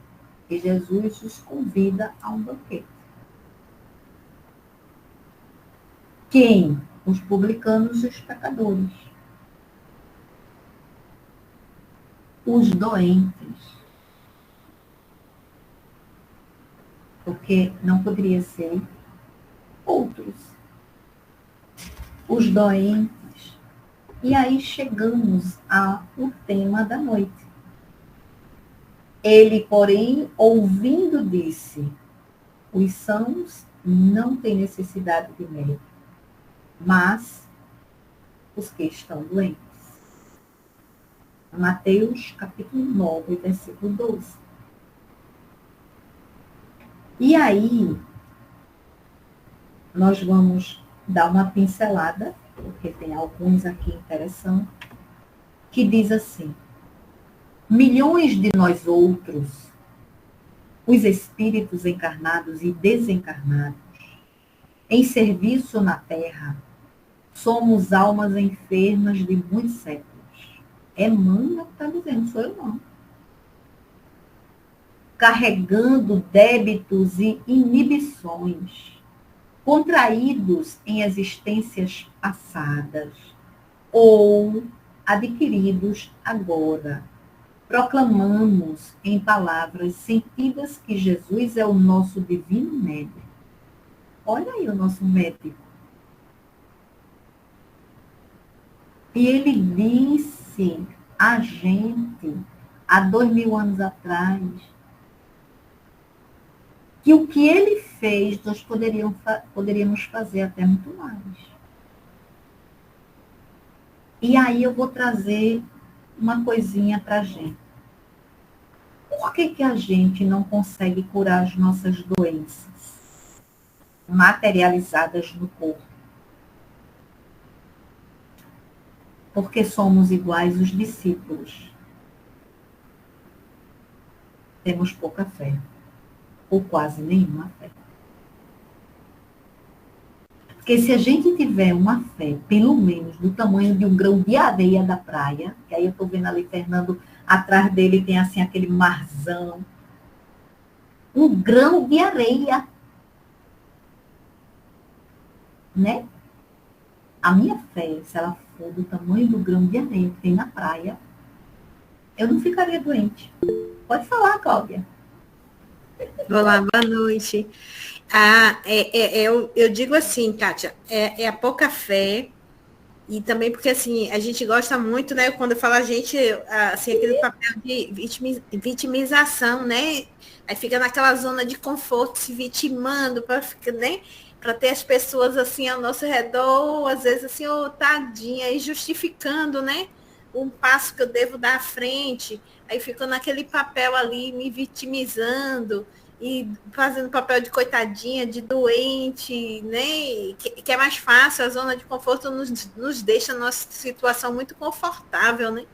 e Jesus os convida a um banquete. Quem? Os publicanos e os pecadores. Os doentes. Porque não poderia ser outros. Os doentes. E aí chegamos ao tema da noite. Ele, porém, ouvindo, disse: os sãos não têm necessidade de médico, mas os que estão doentes. Mateus, capítulo 9, versículo 12. E aí, nós vamos dar uma pincelada, porque tem alguns aqui interessantes, que diz assim: milhões de nós outros, os espíritos encarnados e desencarnados, em serviço na Terra, somos almas enfermas de muitos séculos. Emmanuel está dizendo, sou eu não. Carregando débitos e inibições, contraídos em existências passadas ou adquiridos agora. Proclamamos em palavras sentidas que Jesus é o nosso divino médico. Olha aí o nosso médico. E ele disse a gente, há 2000 anos atrás, que o que ele fez, nós poderíamos fazer até muito mais. E aí eu vou trazer uma coisinha para a gente. Por que a gente não consegue curar as nossas doenças materializadas no corpo? Porque somos iguais os discípulos. Temos pouca fé, ou quase nenhuma fé. Porque se a gente tiver uma fé, pelo menos, do tamanho de um grão de areia da praia, que aí eu estou vendo ali, Fernando, atrás dele tem assim aquele marzão. Um grão de areia. Né? A minha fé, se ela for do tamanho do grão de areia que tem na praia, eu não ficaria doente. Pode falar, Cláudia. Olá, boa noite. Eu digo assim, Kátia, é a pouca fé, e também porque, assim, a gente gosta muito, né, quando eu falo a gente, assim, aquele papel de vitimização, né, aí fica naquela zona de conforto, se vitimando, né, para ter as pessoas, assim, ao nosso redor, às vezes, assim, tadinha, e justificando, né, um passo que eu devo dar à frente, aí fico naquele papel ali, me vitimizando e fazendo papel de coitadinha, de doente, né? Que é mais fácil, a zona de conforto nos deixa numa situação muito confortável, né?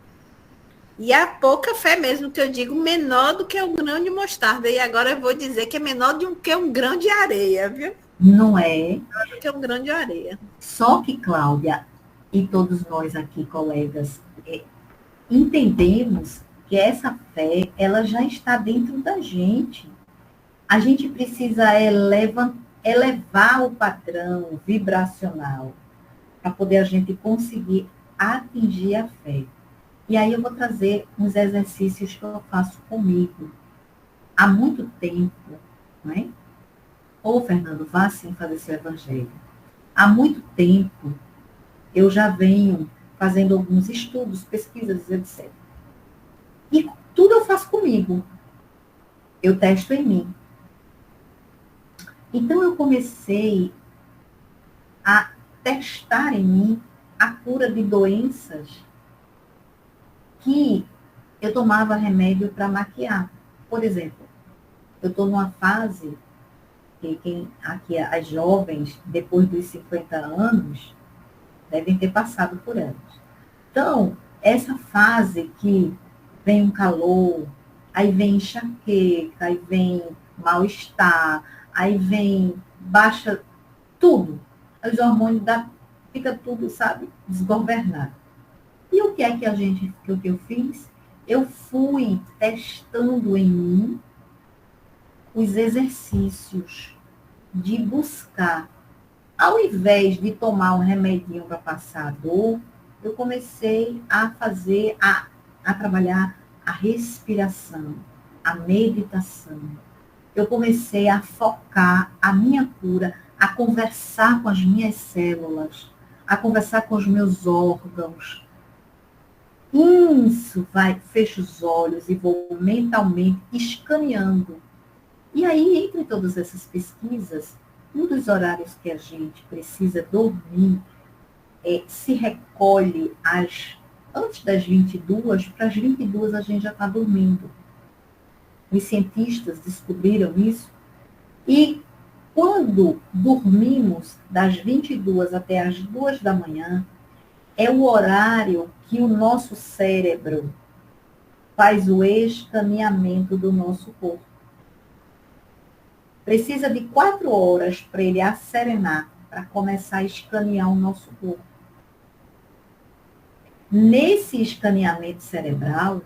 E a pouca fé mesmo, que eu digo, menor do que um grão de mostarda. E agora eu vou dizer que é menor do que um grão de areia, viu? Não é? Menor do que um grão de areia. Só que, Cláudia, e todos nós aqui, colegas, entendemos que essa fé, ela já está dentro da gente. A gente precisa elevar o padrão vibracional para poder a gente conseguir atingir a fé. E aí eu vou trazer uns exercícios que eu faço comigo há muito tempo, não é? Ô, Fernando, vá assim fazer seu evangelho. Há muito tempo eu já venho fazendo alguns estudos, pesquisas, etc. E tudo eu faço comigo. Eu testo em mim. Então eu comecei a testar em mim a cura de doenças que eu tomava remédio para maquiar. Por exemplo, eu estou numa fase que aqui as jovens, depois dos 50 anos, devem ter passado por elas. Então, essa fase que vem um calor, aí vem enxaqueca, aí vem mal-estar, aí vem baixa tudo. Os hormônios fica tudo, sabe, desgovernado. E o que é que o que eu fiz? Eu fui testando em mim os exercícios de buscar. Ao invés de tomar um remedinho para passar a dor, eu comecei a trabalhar a respiração, a meditação. Eu comecei a focar a minha cura, a conversar com as minhas células, a conversar com os meus órgãos. Isso, fecho os olhos e vou mentalmente escaneando. E aí, entre todas essas pesquisas, um dos horários que a gente precisa dormir se recolhe antes das 22, para as 22 a gente já está dormindo. Os cientistas descobriram isso. E quando dormimos das 22 até as 2 da manhã, é o horário que o nosso cérebro faz o escaneamento do nosso corpo. Precisa de 4 horas para ele asserenar, para começar a escanear o nosso corpo. Nesse escaneamento cerebral,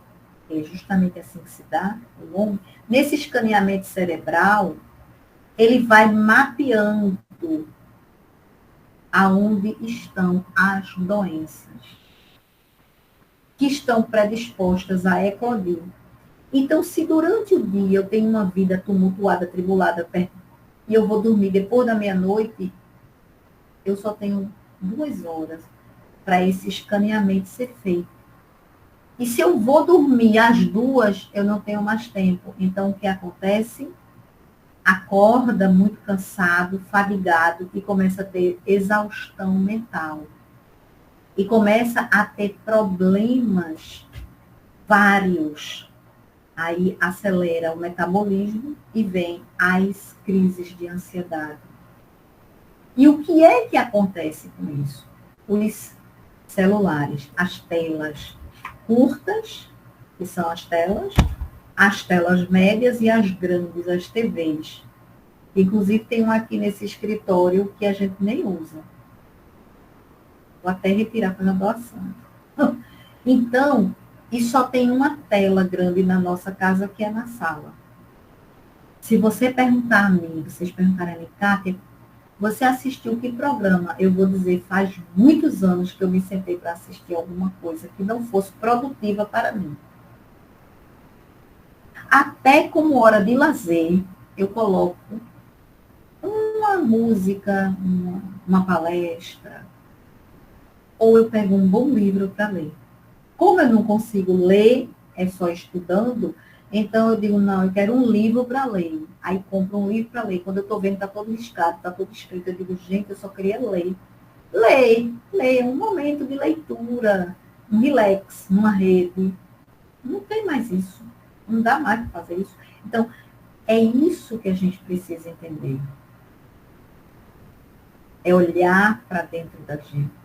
que é justamente assim que se dá, o nome, nesse escaneamento cerebral, ele vai mapeando aonde estão as doenças que estão predispostas a eclodir. Então, se durante o dia eu tenho uma vida tumultuada, tribulada, e eu vou dormir depois da meia-noite, eu só tenho 2 horas para esse escaneamento ser feito. E se eu vou dormir às 2, eu não tenho mais tempo. Então, o que acontece? Acorda muito cansado, fadigado, e começa a ter exaustão mental. E começa a ter problemas vários. Aí acelera o metabolismo e vem as crises de ansiedade. E o que é que acontece com isso? Os celulares, as telas curtas, que são as telas médias e as grandes, as TVs. Inclusive tem um aqui nesse escritório que a gente nem usa. Vou até retirar para a doação. Então, e só tem uma tela grande na nossa casa, que é na sala. Se você perguntar a mim, vocês perguntarem a mim, Kátia, você assistiu que programa? Eu vou dizer, faz muitos anos que eu me sentei para assistir alguma coisa que não fosse produtiva para mim. Até como hora de lazer, eu coloco uma música, uma palestra, ou eu pego um bom livro para ler. Como eu não consigo ler, é só estudando, então eu digo, não, eu quero um livro para ler. Aí compro um livro para ler. Quando eu estou vendo que está todo riscado, está todo escrito, eu digo, gente, eu só queria ler. Ler, um momento de leitura, um relax numa rede. Não tem mais isso. Não dá mais para fazer isso. Então, é isso que a gente precisa entender. É olhar para dentro da gente.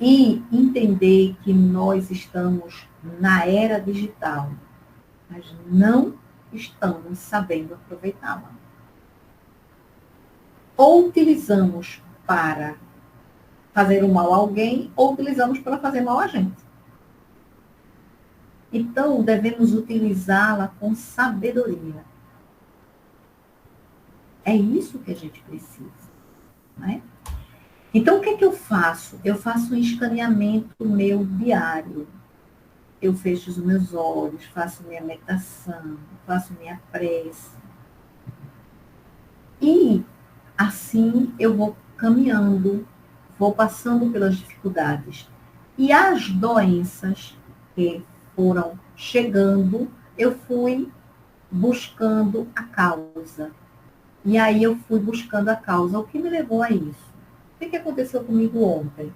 E entender que nós estamos na era digital, mas não estamos sabendo aproveitá-la. Ou utilizamos para fazer o mal a alguém, ou utilizamos para fazer mal a gente. Então, devemos utilizá-la com sabedoria. É isso que a gente precisa, né? Então, o que é que eu faço? Eu faço um escaneamento meu diário. Eu fecho os meus olhos, faço minha meditação, faço minha prece. E assim eu vou caminhando, vou passando pelas dificuldades. E as doenças que foram chegando, eu fui buscando a causa. E aí eu fui buscando a causa. O que me levou a isso? O que aconteceu comigo ontem?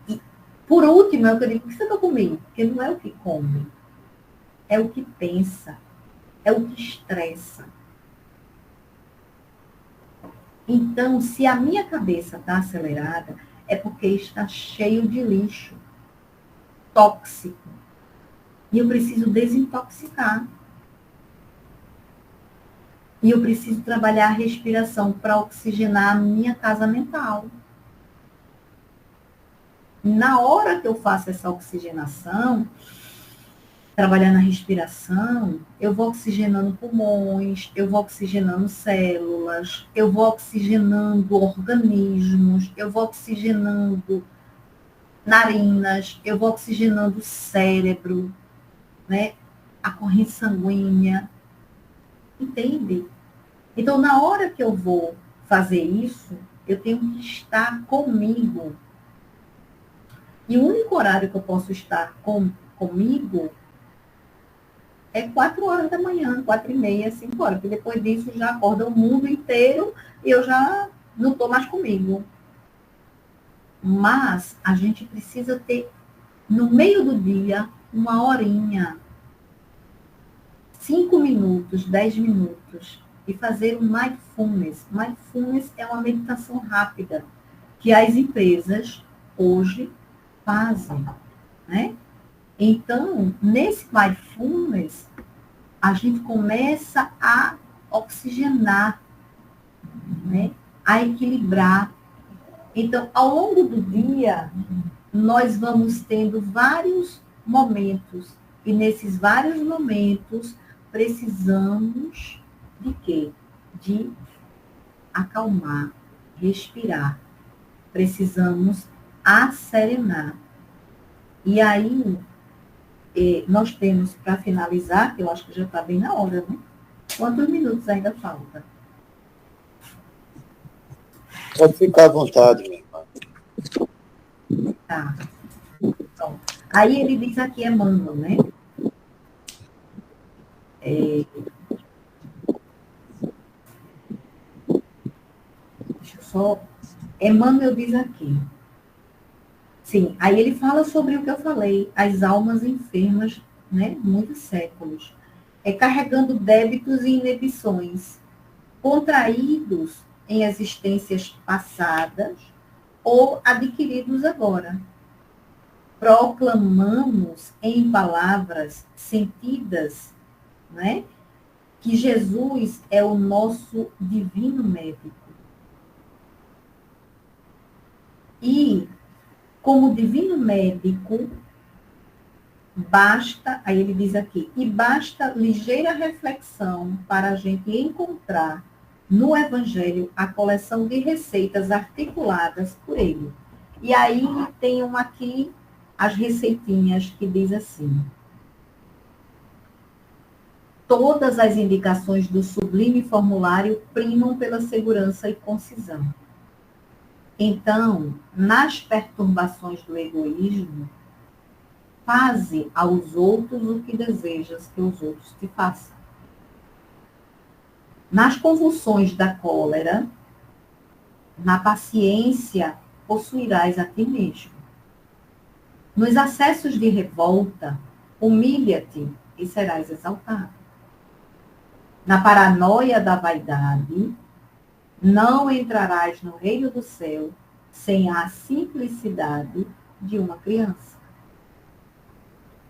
E, por último, é o que eu digo, o que você está comigo? Porque não é o que come, é o que pensa, é o que estressa. Então, se a minha cabeça está acelerada, é porque está cheio de lixo tóxico. E eu preciso desintoxicar. E eu preciso trabalhar a respiração para oxigenar a minha casa mental. Na hora que eu faço essa oxigenação, trabalhar na respiração, eu vou oxigenando pulmões, eu vou oxigenando células, eu vou oxigenando organismos, eu vou oxigenando narinas, eu vou oxigenando o cérebro, né? A corrente sanguínea. Entende? Então, na hora que eu vou fazer isso, eu tenho que estar comigo. E o único horário que eu posso estar comigo é 4 horas da manhã, 4h30, 5 horas. Porque depois disso já acorda o mundo inteiro e eu já não estou mais comigo. Mas a gente precisa ter, no meio do dia, 1 horinha, 5 minutos, 10 minutos, e fazer um mindfulness. Mindfulness é uma meditação rápida que as empresas hoje fazem, né? Então, nesse mindfulness, a gente começa a oxigenar, né? A equilibrar. Então, ao longo do dia, nós vamos tendo vários momentos. E nesses vários momentos, precisamos de quê? De acalmar, respirar. Precisamos acerenar. E aí, nós temos, para finalizar, que eu acho que já está bem na hora, né? Quantos minutos ainda falta? Pode ficar à vontade, minha irmã. Tá. Então, aí ele diz aqui, Emmanuel, né? Deixa eu só... Emmanuel diz aqui. Sim, aí ele fala sobre o que eu falei, as almas enfermas, né? Muitos séculos. Carregando débitos e inibições, contraídos em existências passadas ou adquiridos agora. Proclamamos em palavras sentidas, né, que Jesus é o nosso divino médico. E, como divino médico, basta, aí ele diz aqui, e basta ligeira reflexão para a gente encontrar no Evangelho a coleção de receitas articuladas por ele. E aí tem aqui as receitinhas que diz assim: todas as indicações do sublime formulário primam pela segurança e concisão. Então, nas perturbações do egoísmo, faze aos outros o que desejas que os outros te façam. Nas convulsões da cólera, na paciência, possuirás a ti mesmo. Nos acessos de revolta, humilha-te e serás exaltado. Na paranoia da vaidade, não entrarás no reino do céu sem a simplicidade de uma criança.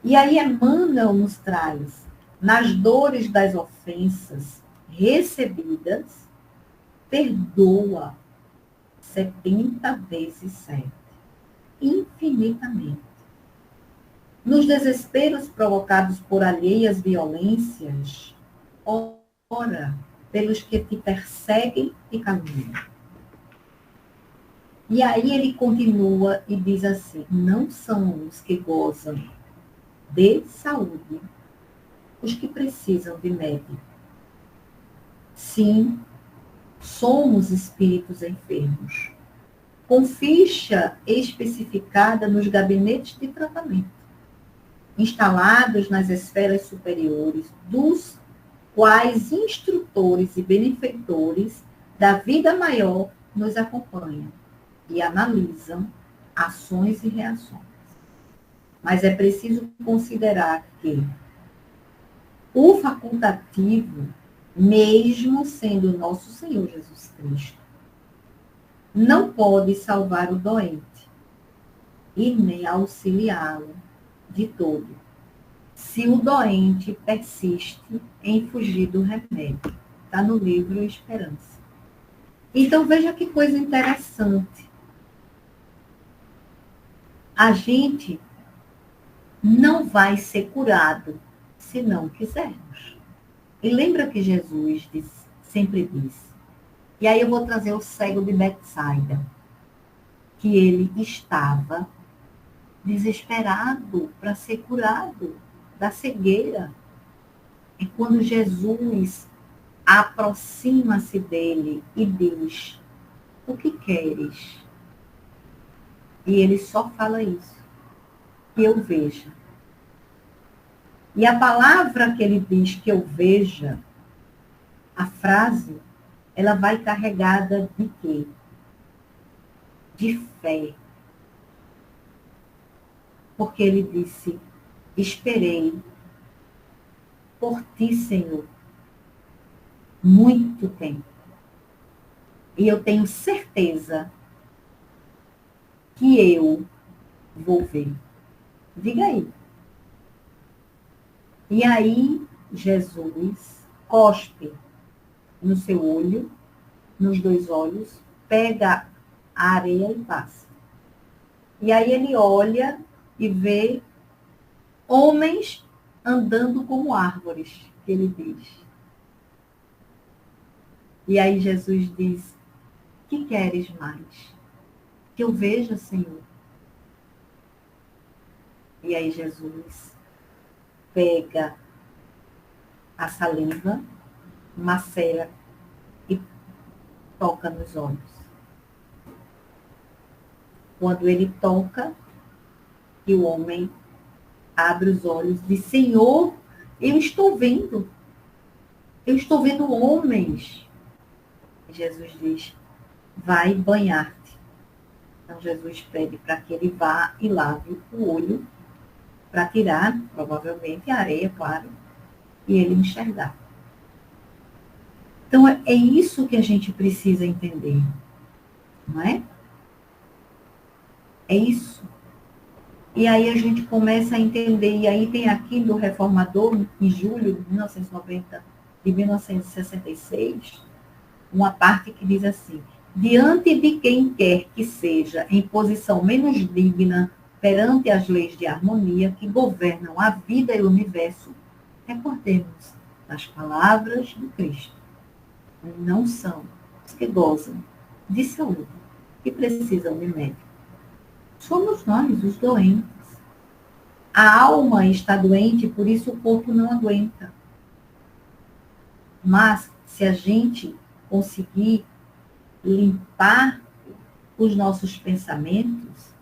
E aí Emmanuel nos traz, nas dores das ofensas recebidas, perdoa 70 vezes 7, infinitamente. Nos desesperos provocados por alheias violências, ora pelos que te perseguem e caluniam. E aí ele continua e diz assim, não são os que gozam de saúde os que precisam de médico. Sim, somos espíritos enfermos, com ficha especificada nos gabinetes de tratamento, instalados nas esferas superiores, dos quais instrutores e benfeitores da vida maior nos acompanham e analisam ações e reações. Mas é preciso considerar que o facultativo, mesmo sendo nosso Senhor Jesus Cristo, não pode salvar o doente e nem auxiliá-lo de todo, se o doente persiste em fugir do remédio. Está no livro Esperança. Então, veja que coisa interessante. A gente não vai ser curado se não quisermos. E lembra que Jesus sempre disse, e aí eu vou trazer o cego de Betsaida, que ele estava desesperado para ser curado da cegueira. E quando Jesus aproxima-se dele e diz, o que queres? E ele só fala isso, que eu veja. E a palavra que ele diz que eu veja, a frase, ela vai carregada de quê? De fé. Porque ele disse, esperei por ti, Senhor, muito tempo. E eu tenho certeza que eu vou ver. Diga aí. E aí, Jesus cospe no seu olho, nos 2 olhos, pega a areia e passa. E aí ele olha e vê homens andando como árvores, que ele diz. E aí Jesus diz, que queres mais? Que eu veja, Senhor. E aí Jesus pega a saliva, macera e toca nos olhos. Quando ele toca, e o homem abre os olhos e diz, Senhor, eu estou vendo homens. E Jesus diz, vai banhar-te. Então Jesus pede para que ele vá e lave o olho, para tirar, provavelmente, a areia, claro, e ele enxergar. Então, é isso que a gente precisa entender, não é? É isso. E aí a gente começa a entender, e aí tem aqui do Reformador, em julho de 1990, de 1966, uma parte que diz assim, diante de quem quer que seja em posição menos digna perante as leis de harmonia que governam a vida e o universo, recordemos das palavras do Cristo. Não são os que gozam de saúde, que precisam de médico. Somos nós, os doentes. A alma está doente, por isso o corpo não aguenta. Mas, se a gente conseguir limpar os nossos pensamentos,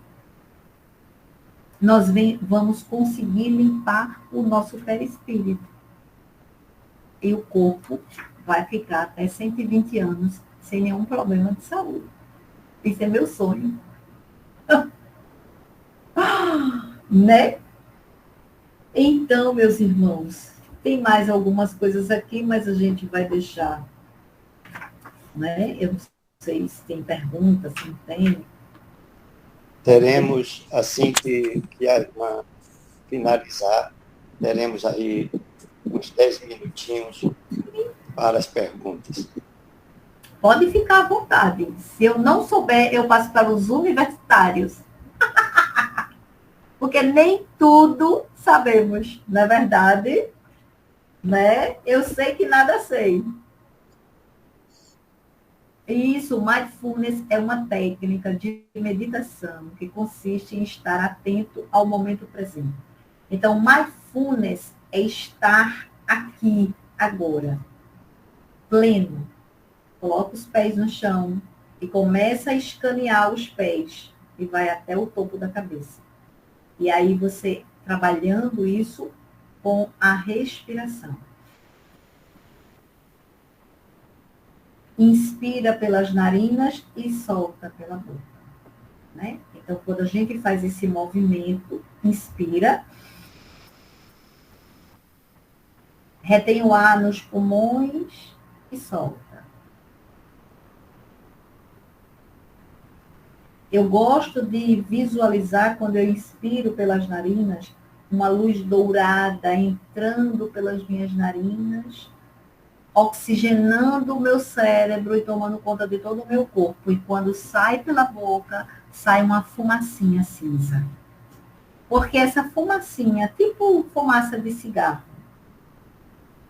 nós vamos conseguir limpar o nosso perispírito. E o corpo vai ficar até 120 anos sem nenhum problema de saúde. Isso é meu sonho. né? Então, meus irmãos, tem mais algumas coisas aqui, mas a gente vai deixar, né? Eu não sei se tem perguntas, se não tem. Teremos, assim que a irmã finalizar, teremos aí uns 10 minutinhos para as perguntas. Pode ficar à vontade. Se eu não souber, eu passo para os universitários. Porque nem tudo sabemos, não é verdade? Né? Eu sei que nada sei. Isso, mindfulness é uma técnica de meditação que consiste em estar atento ao momento presente. Então, mindfulness é estar aqui, agora, pleno. Coloca os pés no chão e começa a escanear os pés e vai até o topo da cabeça. E aí você trabalhando isso com a respiração. Inspira pelas narinas e solta pela boca, né? Então, quando a gente faz esse movimento, inspira, retém o ar nos pulmões e solta. Eu gosto de visualizar, quando eu inspiro pelas narinas, uma luz dourada entrando pelas minhas narinas, oxigenando o meu cérebro e tomando conta de todo o meu corpo. E quando sai pela boca, sai uma fumacinha cinza. Porque essa fumacinha, tipo fumaça de cigarro,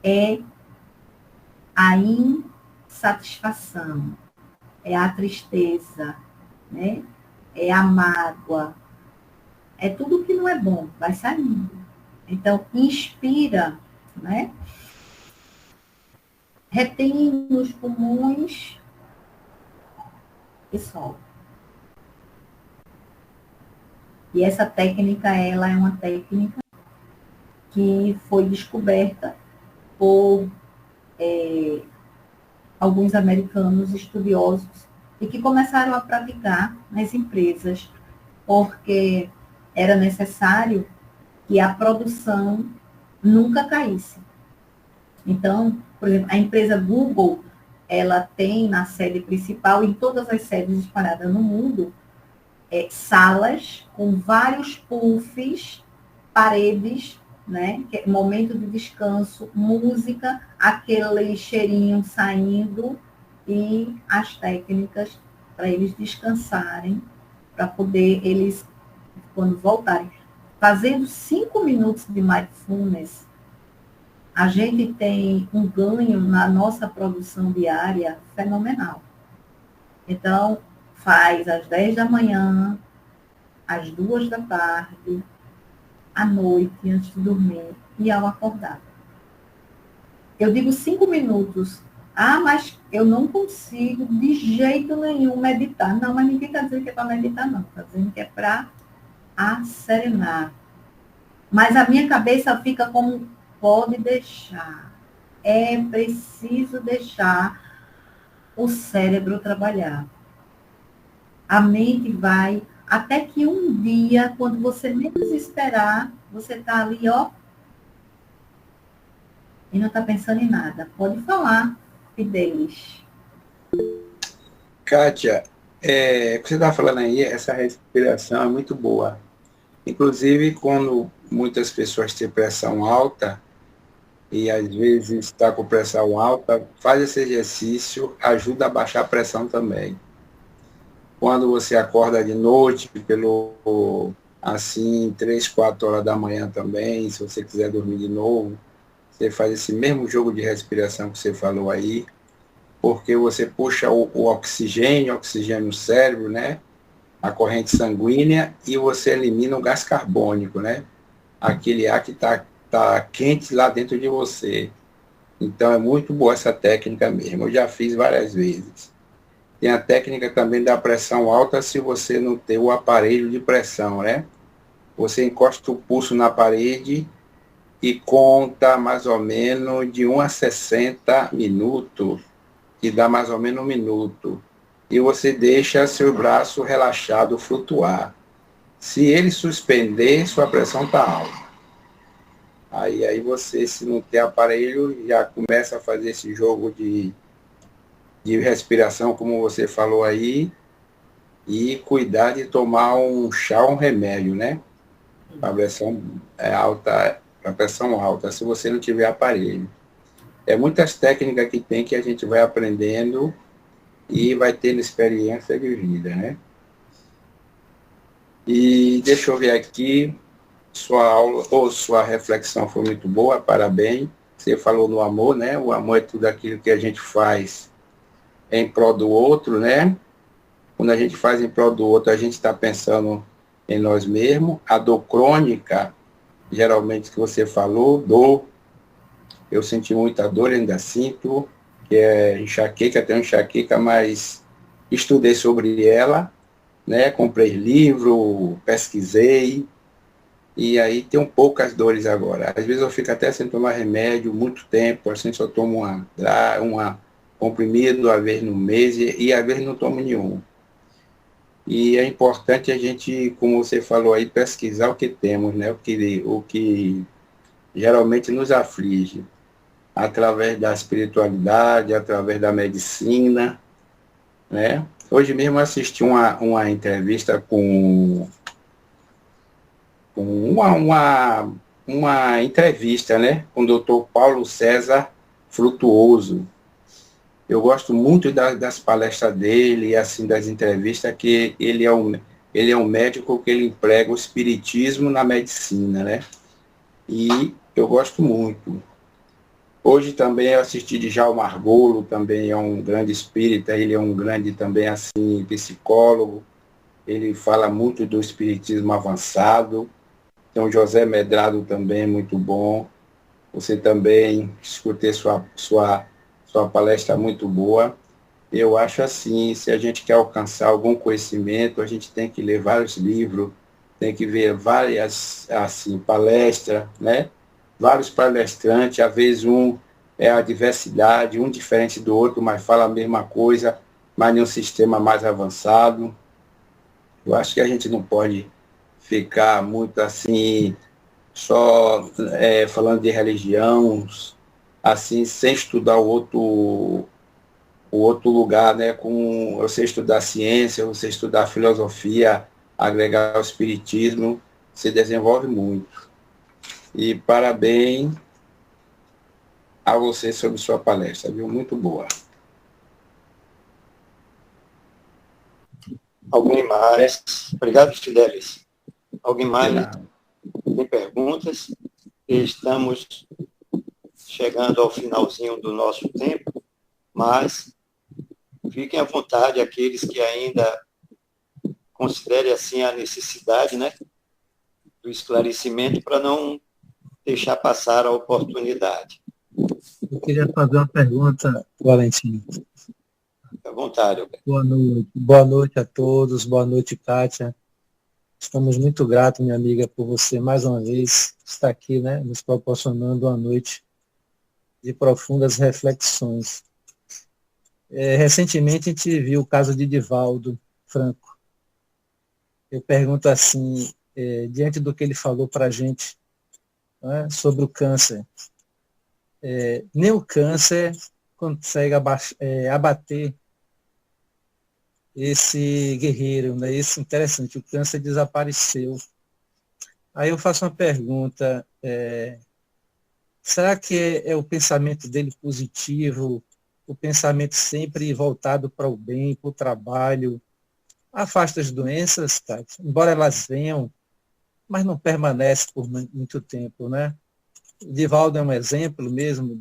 é a insatisfação, é a tristeza, né? É a mágoa, é tudo que não é bom, vai saindo. Então, inspira, né? Retém nos pulmões e solta. E essa técnica, ela é uma técnica que foi descoberta por alguns americanos estudiosos e que começaram a praticar nas empresas, porque era necessário que a produção nunca caísse. Então, por exemplo, a empresa Google, ela tem na sede principal, em todas as sedes espalhadas no mundo, salas com vários puffs, paredes, né? Momento de descanso, música, aquele cheirinho saindo e as técnicas para eles descansarem, para poder eles, quando voltarem, fazendo 5 minutos de mindfulness, a gente tem um ganho na nossa produção diária fenomenal. Então, faz às 10 da manhã, às 2 da tarde, à noite, antes de dormir e ao acordar. Eu digo 5 minutos. Ah, mas eu não consigo de jeito nenhum meditar. Não, mas ninguém está dizendo que é para meditar, não. Está dizendo que é para acerenar. Mas a minha cabeça fica como, pode deixar. É preciso deixar o cérebro trabalhar. A mente vai, até que um dia, quando você menos esperar, você está ali, ó, e não está pensando em nada. Pode falar, Fidelis. Kátia, o que você está falando aí, essa respiração é muito boa. Inclusive, quando muitas pessoas têm pressão alta, e às vezes está com pressão alta, faz esse exercício, ajuda a baixar a pressão também. Quando você acorda de noite, assim, 3, 4 horas da manhã também, se você quiser dormir de novo, você faz esse mesmo jogo de respiração que você falou aí, porque você puxa o oxigênio no cérebro, né? A corrente sanguínea, e você elimina o gás carbônico, né? Aquele ar que está quente lá dentro de você. Então é muito boa essa técnica mesmo. Eu já fiz várias vezes. Tem a técnica também da pressão alta, se você não ter o aparelho de pressão, né? Você encosta o pulso na parede e conta mais ou menos de 1 a 60 minutos, que dá mais ou menos 1 minuto. E você deixa seu braço relaxado flutuar. Se ele suspender, sua pressão está alta. Aí você, se não tem aparelho, já começa a fazer esse jogo de respiração, como você falou aí, e cuidar de tomar um chá, um remédio, né? A pressão é alta, a pressão alta, se você não tiver aparelho. É muitas técnicas que tem que a gente vai aprendendo e vai tendo experiência de vida, né? E deixa eu ver aqui, sua aula ou sua reflexão foi muito boa, parabéns. Você falou no amor, né? O amor é tudo aquilo que a gente faz em prol do outro, né? Quando a gente faz em prol do outro, a gente está pensando em nós mesmos. A dor crônica, geralmente que você falou, dor, eu senti muita dor, ainda sinto, que é enxaqueca, tenho enxaqueca, mas estudei sobre ela, né? Comprei livro, pesquisei, e aí tenho poucas dores agora. Às vezes eu fico até sem tomar remédio muito tempo, assim, só tomo uma comprimido, às vezes no mês, e às vezes não tomo nenhum. E é importante a gente, como você falou aí, pesquisar o que temos, né? O que geralmente nos aflige, através da espiritualidade, através da medicina, né? Hoje mesmo eu assisti uma entrevista com uma entrevista, né? Com o doutor Paulo César Frutuoso. Eu gosto muito das palestras dele e assim das entrevistas, que ele é um médico que ele emprega o espiritismo na medicina, né? E eu gosto muito. Hoje também eu assisti Djalma Margolo, também é um grande espírita, ele é um grande também assim psicólogo, ele fala muito do espiritismo avançado. Então José Medrado também é muito bom. Você também, escutei sua palestra muito boa. Eu acho assim, se a gente quer alcançar algum conhecimento, a gente tem que ler vários livros, tem que ver várias assim, palestras, né? Vários palestrantes, às vezes um é a diversidade, um diferente do outro, mas fala a mesma coisa, mas em um sistema mais avançado. Eu acho que a gente não pode ficar muito assim, só falando de religião, assim, sem estudar o outro lugar, né? Com você estudar ciência, você estudar filosofia, agregar o espiritismo, se desenvolve muito. E parabéns a você sobre sua palestra, viu? Muito boa. Alguém mais? Obrigado, Fidelis. Alguém mais tem perguntas? Estamos chegando ao finalzinho do nosso tempo, mas fiquem à vontade aqueles que ainda considerem assim a necessidade, né, do esclarecimento, para não deixar passar a oportunidade. Eu queria fazer uma pergunta, Valentim. Fique à vontade, Alberto. Boa noite. Boa noite a todos. Boa noite, Kátia. Estamos muito gratos, minha amiga, por você mais uma vez estar aqui, né, nos proporcionando uma noite de profundas reflexões. Recentemente a gente viu o caso de Divaldo Franco. Eu pergunto assim, diante do que ele falou para a gente, né, sobre o câncer, nem o câncer consegue abater esse guerreiro, né? Isso é interessante, o câncer desapareceu. Aí eu faço uma pergunta, será que é o pensamento dele positivo, o pensamento sempre voltado para o bem, para o trabalho, afasta as doenças, tá? Embora elas venham, mas não permanece por muito tempo, né? O Divaldo é um exemplo mesmo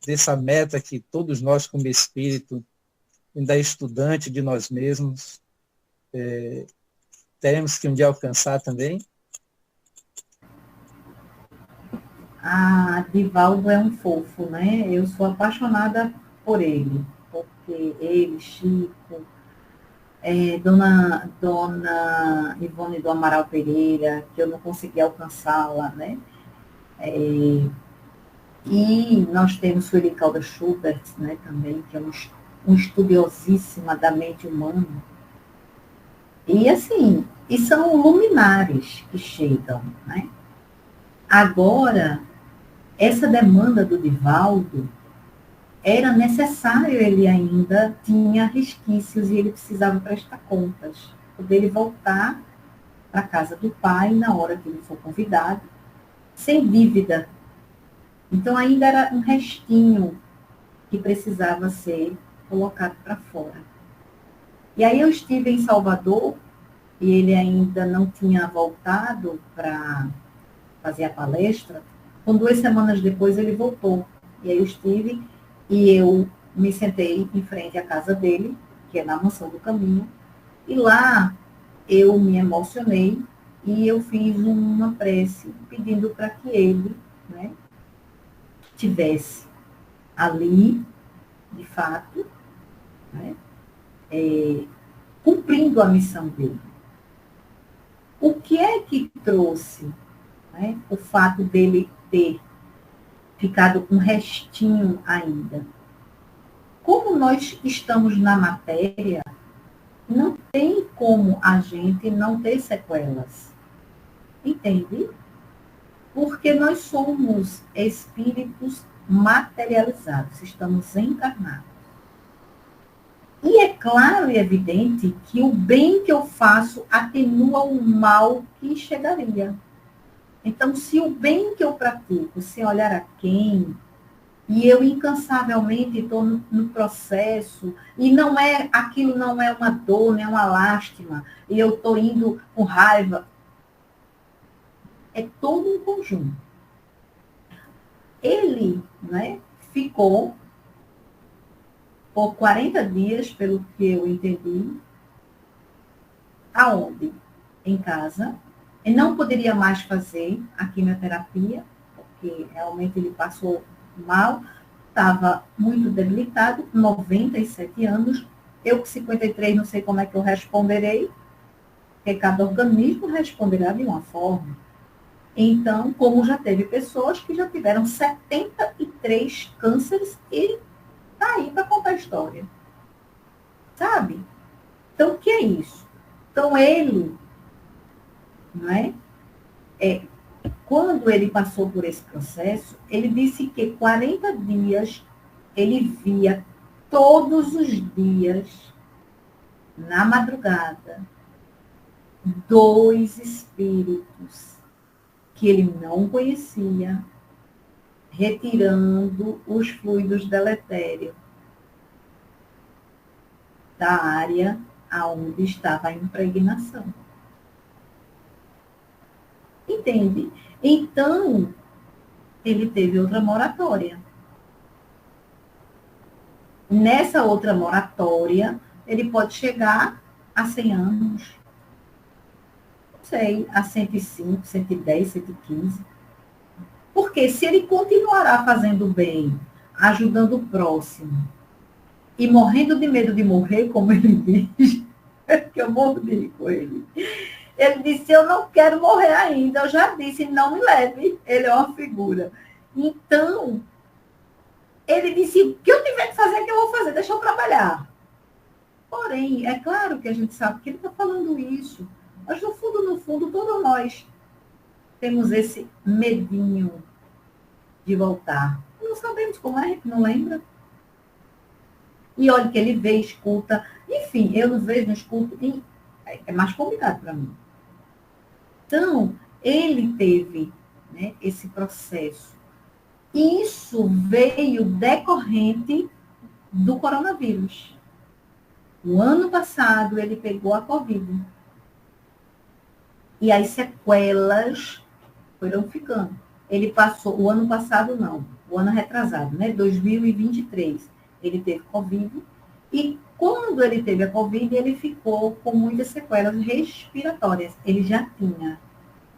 dessa meta que todos nós, como espírito, ainda estudante de nós mesmos, teremos que um dia alcançar também. Divaldo é um fofo, né? Eu sou apaixonada por ele, porque ele, Chico, Dona Ivone do Amaral Pereira, que eu não consegui alcançá-la, né? E nós temos Sueli Caldas Schubert, né, também, que é um estudiosíssima da mente humana. E assim, e são luminares que chegam, né? Agora, essa demanda do Divaldo era necessário, ele ainda tinha resquícios e ele precisava prestar contas, poder ele voltar para a casa do pai na hora que ele for convidado, sem dívida. Então ainda era um restinho que precisava ser colocado para fora. E aí eu estive em Salvador e ele ainda não tinha voltado para fazer a palestra. Com 2 semanas depois ele voltou. E aí eu estive e eu me sentei em frente à casa dele, que é na Mansão do Caminho, e lá eu me emocionei e eu fiz uma prece pedindo para que ele, né, tivesse ali, de fato, né, cumprindo a missão dele. O que é que trouxe, né, o fato dele ter ficado um restinho ainda? Como nós estamos na matéria, não tem como a gente não ter sequelas. Entende? Porque nós somos espíritos materializados, estamos encarnados. E é claro e evidente que o bem que eu faço atenua o mal que chegaria. Então, se o bem que eu pratico, sem olhar a quem, e eu incansavelmente estou no processo, e aquilo não é uma dor, nem uma lástima, e eu estou indo com raiva, é todo um conjunto. Ele, né, ficou por 40 dias, pelo que eu entendi, aonde? Em casa. Ele não poderia mais fazer a quimioterapia, porque realmente ele passou mal, estava muito debilitado, 97 anos. Eu, com 53, não sei como é que eu responderei, porque cada organismo responderá de uma forma. Então, como já teve pessoas que já tiveram 73 cânceres e tá aí para contar a história. Sabe? Então, o que é isso? Então, ele, não é? Quando ele passou por esse processo, ele disse que 40 dias ele via todos os dias, na madrugada, 2 espíritos que ele não conhecia, retirando os fluidos deletérios da área onde estava a impregnação. Entende? Então, ele teve outra moratória. Nessa outra moratória, ele pode chegar a 100 anos. Não sei, a 105, 110, 115. Porque se ele continuará fazendo bem, ajudando o próximo, e morrendo de medo de morrer, como ele diz, que eu morro de rir com ele. Ele disse, eu não quero morrer ainda. Eu já disse, não me leve. Ele é uma figura. Então, ele disse, o que eu tiver que fazer é que eu vou fazer, deixa eu trabalhar. Porém, é claro que a gente sabe que ele está falando isso. Mas no fundo, todos nós temos esse medinho de voltar. Não sabemos como é, a gente não lembra. E olha que ele vê, escuta. Enfim, eu não vejo, não escuto. E é mais complicado para mim. Então, ele teve, né, esse processo. Isso veio decorrente do coronavírus. O ano passado, ele pegou a Covid. E as sequelas foram ficando. Ele passou, o ano passado não, o ano retrasado, né, 2023, ele teve Covid. E quando ele teve a Covid, ele ficou com muitas sequelas respiratórias. Ele já tinha.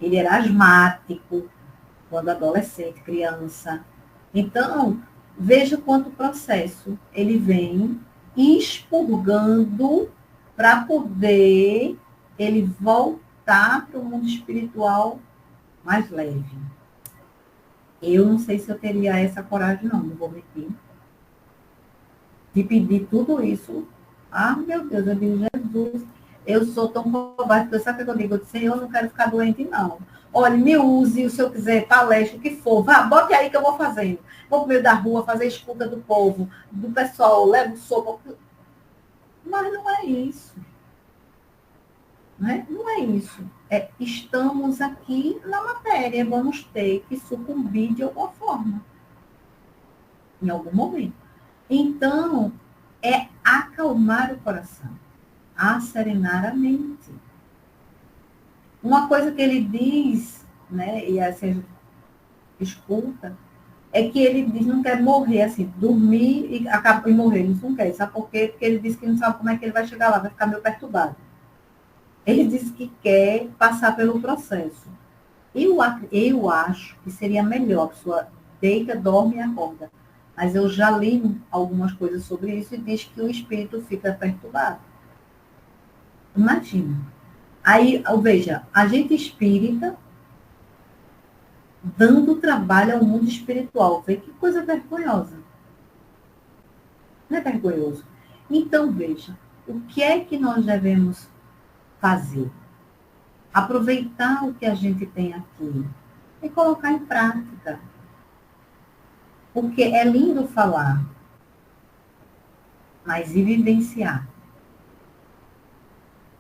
Ele era asmático quando adolescente, criança. Então, veja quanto processo ele vem expurgando para poder ele voltar para o mundo espiritual mais leve. Eu não sei se eu teria essa coragem, não vou mentir. De pedir tudo isso. Ah, meu Deus, eu digo, Jesus, Eu sou tão covarde, porque sabe o que eu digo? Eu disse, eu não quero ficar doente, não. Olha, me use, se eu quiser, palestra, o que for. Vá, bote aí que eu vou fazendo. Vou pro meio da rua, fazer escuta do povo, do pessoal, levo sopa. Mas não é isso. Né? Não é isso. Estamos aqui na matéria, vamos ter que sucumbir de alguma forma, em algum momento. Então, é acalmar o coração, asserenar a mente. Uma coisa que ele diz, né, e assim a gente escuta, é que ele diz não quer morrer, assim, dormir e morrer. Ele não quer, sabe por quê? Porque ele diz que não sabe como é que ele vai chegar lá, vai ficar meio perturbado. Ele disse que quer passar pelo processo. Eu acho que seria melhor a pessoa deita, dorme e acorda. Mas eu já li algumas coisas sobre isso e diz que o espírito fica perturbado. Imagina. Aí, veja, a gente espírita dando trabalho ao mundo espiritual. Vê que coisa vergonhosa. Não é vergonhoso? Então, veja, o que é que nós devemos fazer? Aproveitar o que a gente tem aqui e colocar em prática. Porque é lindo falar, mas e vivenciar?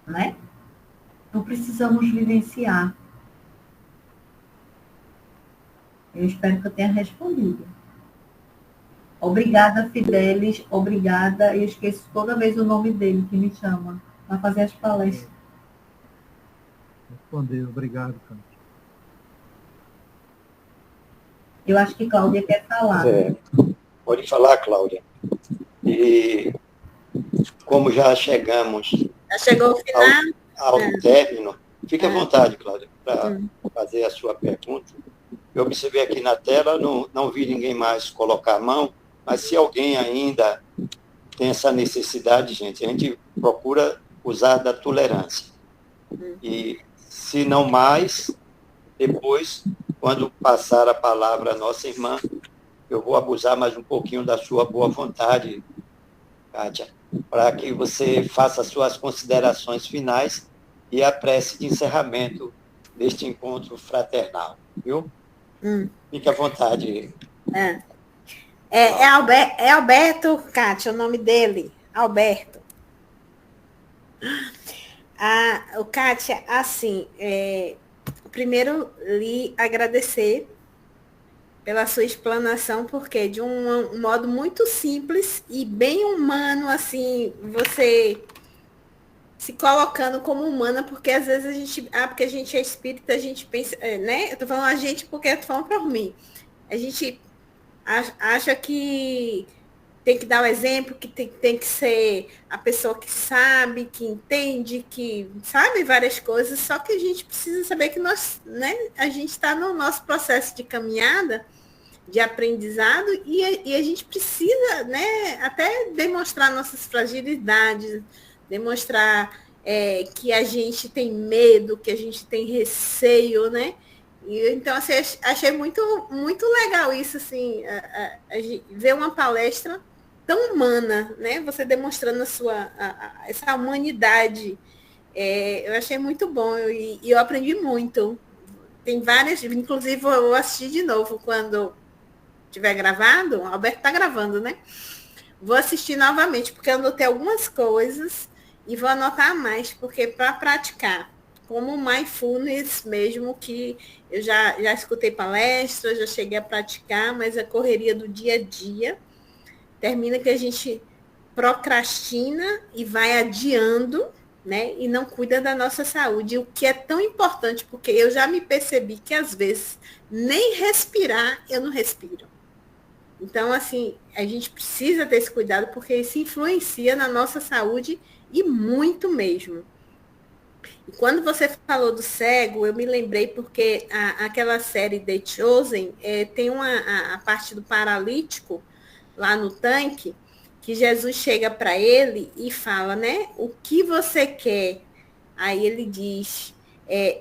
Né? Então, precisamos vivenciar. Eu espero que eu tenha respondido. Obrigada, Fidelis. Obrigada. Eu esqueço toda vez o nome dele que me chama para fazer as palestras. Respondeu, obrigado, Cândido. Eu acho que Cláudia quer falar. Pode falar, Cláudia. E como já chegamos Já chegou o final? ao término, fique à vontade, Cláudia, para fazer a sua pergunta. Eu observei aqui na tela, não vi ninguém mais colocar a mão, mas se alguém ainda tem essa necessidade, gente, a gente procura usar da tolerância. E, se não mais, depois, quando passar a palavra à nossa irmã, eu vou abusar mais um pouquinho da sua boa vontade, Kátia, para que você faça as suas considerações finais e a prece de encerramento deste encontro fraternal, viu? Fique à vontade. É Alberto, Kátia, o nome dele, Alberto. O Kátia, assim, primeiro lhe agradecer pela sua explanação, porque de um modo muito simples e bem humano, assim, você se colocando como humana, porque às vezes a gente, porque a gente é espírita, a gente pensa, né? Eu tô falando a gente porque eu tô falando por mim. A gente acha que tem que dar o exemplo, que tem que ser a pessoa que sabe, que entende, que sabe várias coisas, só que a gente precisa saber que nós, né, a gente está no nosso processo de caminhada, de aprendizado, e a gente precisa, né, até demonstrar nossas fragilidades, demonstrar que a gente tem medo, que a gente tem receio, né? Então, assim, achei muito, muito legal isso, assim, ver uma palestra tão humana, né? Você demonstrando essa humanidade. Eu achei muito bom e eu aprendi muito. Tem várias, inclusive eu vou assistir de novo quando tiver gravado. O Alberto está gravando, né? Vou assistir novamente, porque eu anotei algumas coisas e vou anotar mais, porque para praticar, como mindfulness mesmo, que eu já escutei palestras, já cheguei a praticar, mas a correria do dia a dia termina que a gente procrastina e vai adiando, né? E não cuida da nossa saúde, o que é tão importante, porque eu já me percebi que às vezes nem respirar eu não respiro. Então, assim, a gente precisa ter esse cuidado, porque isso influencia na nossa saúde e muito mesmo. E quando você falou do cego, eu me lembrei porque aquela série The Chosen tem a parte do paralítico lá no tanque, que Jesus chega para ele e fala, né? O que você quer? Aí ele diz,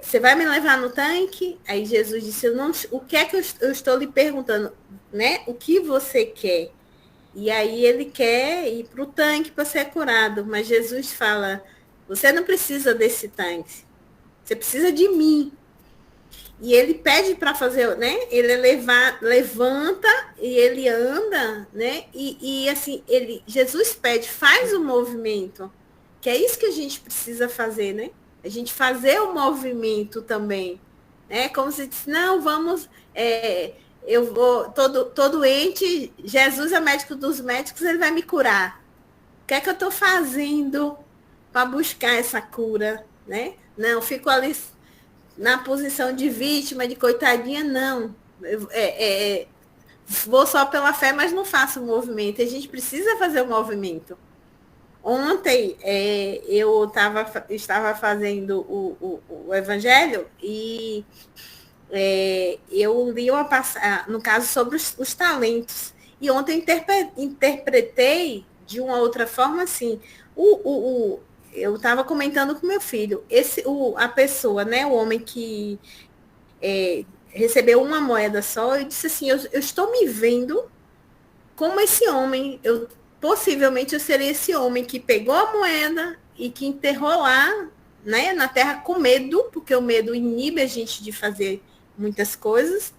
você vai me levar no tanque? Aí Jesus disse, o que é que eu estou lhe perguntando? Né? O que você quer? E aí ele quer ir para o tanque para ser curado, mas Jesus fala, Você não precisa desse tanque. Você precisa de mim. E ele pede para fazer, né? Ele levanta e ele anda, né? E assim, Jesus pede, faz o movimento. Que é isso que a gente precisa fazer, né? A gente fazer o movimento também. Né? Como se diz, não, vamos. Eu vou, tô doente, Jesus é médico dos médicos, ele vai me curar. O que é que eu estou fazendo para buscar essa cura? Né? Não, fico ali na posição de vítima, de coitadinha, não. Vou só pela fé, mas não faço o movimento. A gente precisa fazer o movimento. Ontem eu estava fazendo o Evangelho e eu li no caso, sobre os talentos. E ontem eu interpretei de uma outra forma assim. Eu estava comentando com meu filho, a pessoa, né, o homem que recebeu uma moeda só, eu disse assim, eu estou me vendo como esse homem, possivelmente eu seria esse homem que pegou a moeda e que enterrou lá, né, na terra com medo, porque o medo inibe a gente de fazer muitas coisas,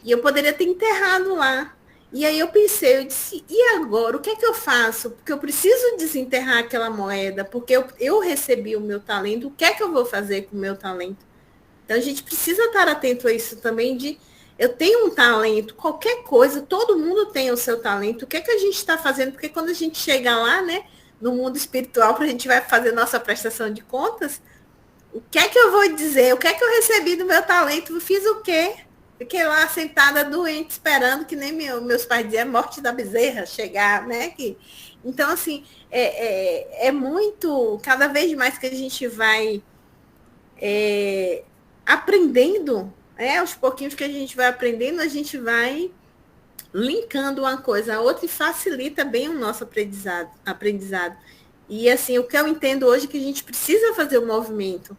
e eu poderia ter enterrado lá. E aí eu pensei, eu disse, e agora, o que é que eu faço? Porque eu preciso desenterrar aquela moeda, porque eu recebi o meu talento, o que é que eu vou fazer com o meu talento? Então a gente precisa estar atento a isso também, eu tenho um talento, qualquer coisa, todo mundo tem o seu talento, o que é que a gente está fazendo? Porque quando a gente chega lá, né, no mundo espiritual, para a gente vai fazer nossa prestação de contas, o que é que eu vou dizer? O que é que eu recebi do meu talento? Eu fiz o quê? Fiquei lá sentada doente, esperando que nem meus pais diziam, morte da bezerra chegar, né? Então, assim, é muito, cada vez mais que a gente vai aprendendo, aos pouquinhos que a gente vai aprendendo, a gente vai linkando uma coisa a outra e facilita bem o nosso aprendizado. E, assim, o que eu entendo hoje é que a gente precisa fazer o movimento.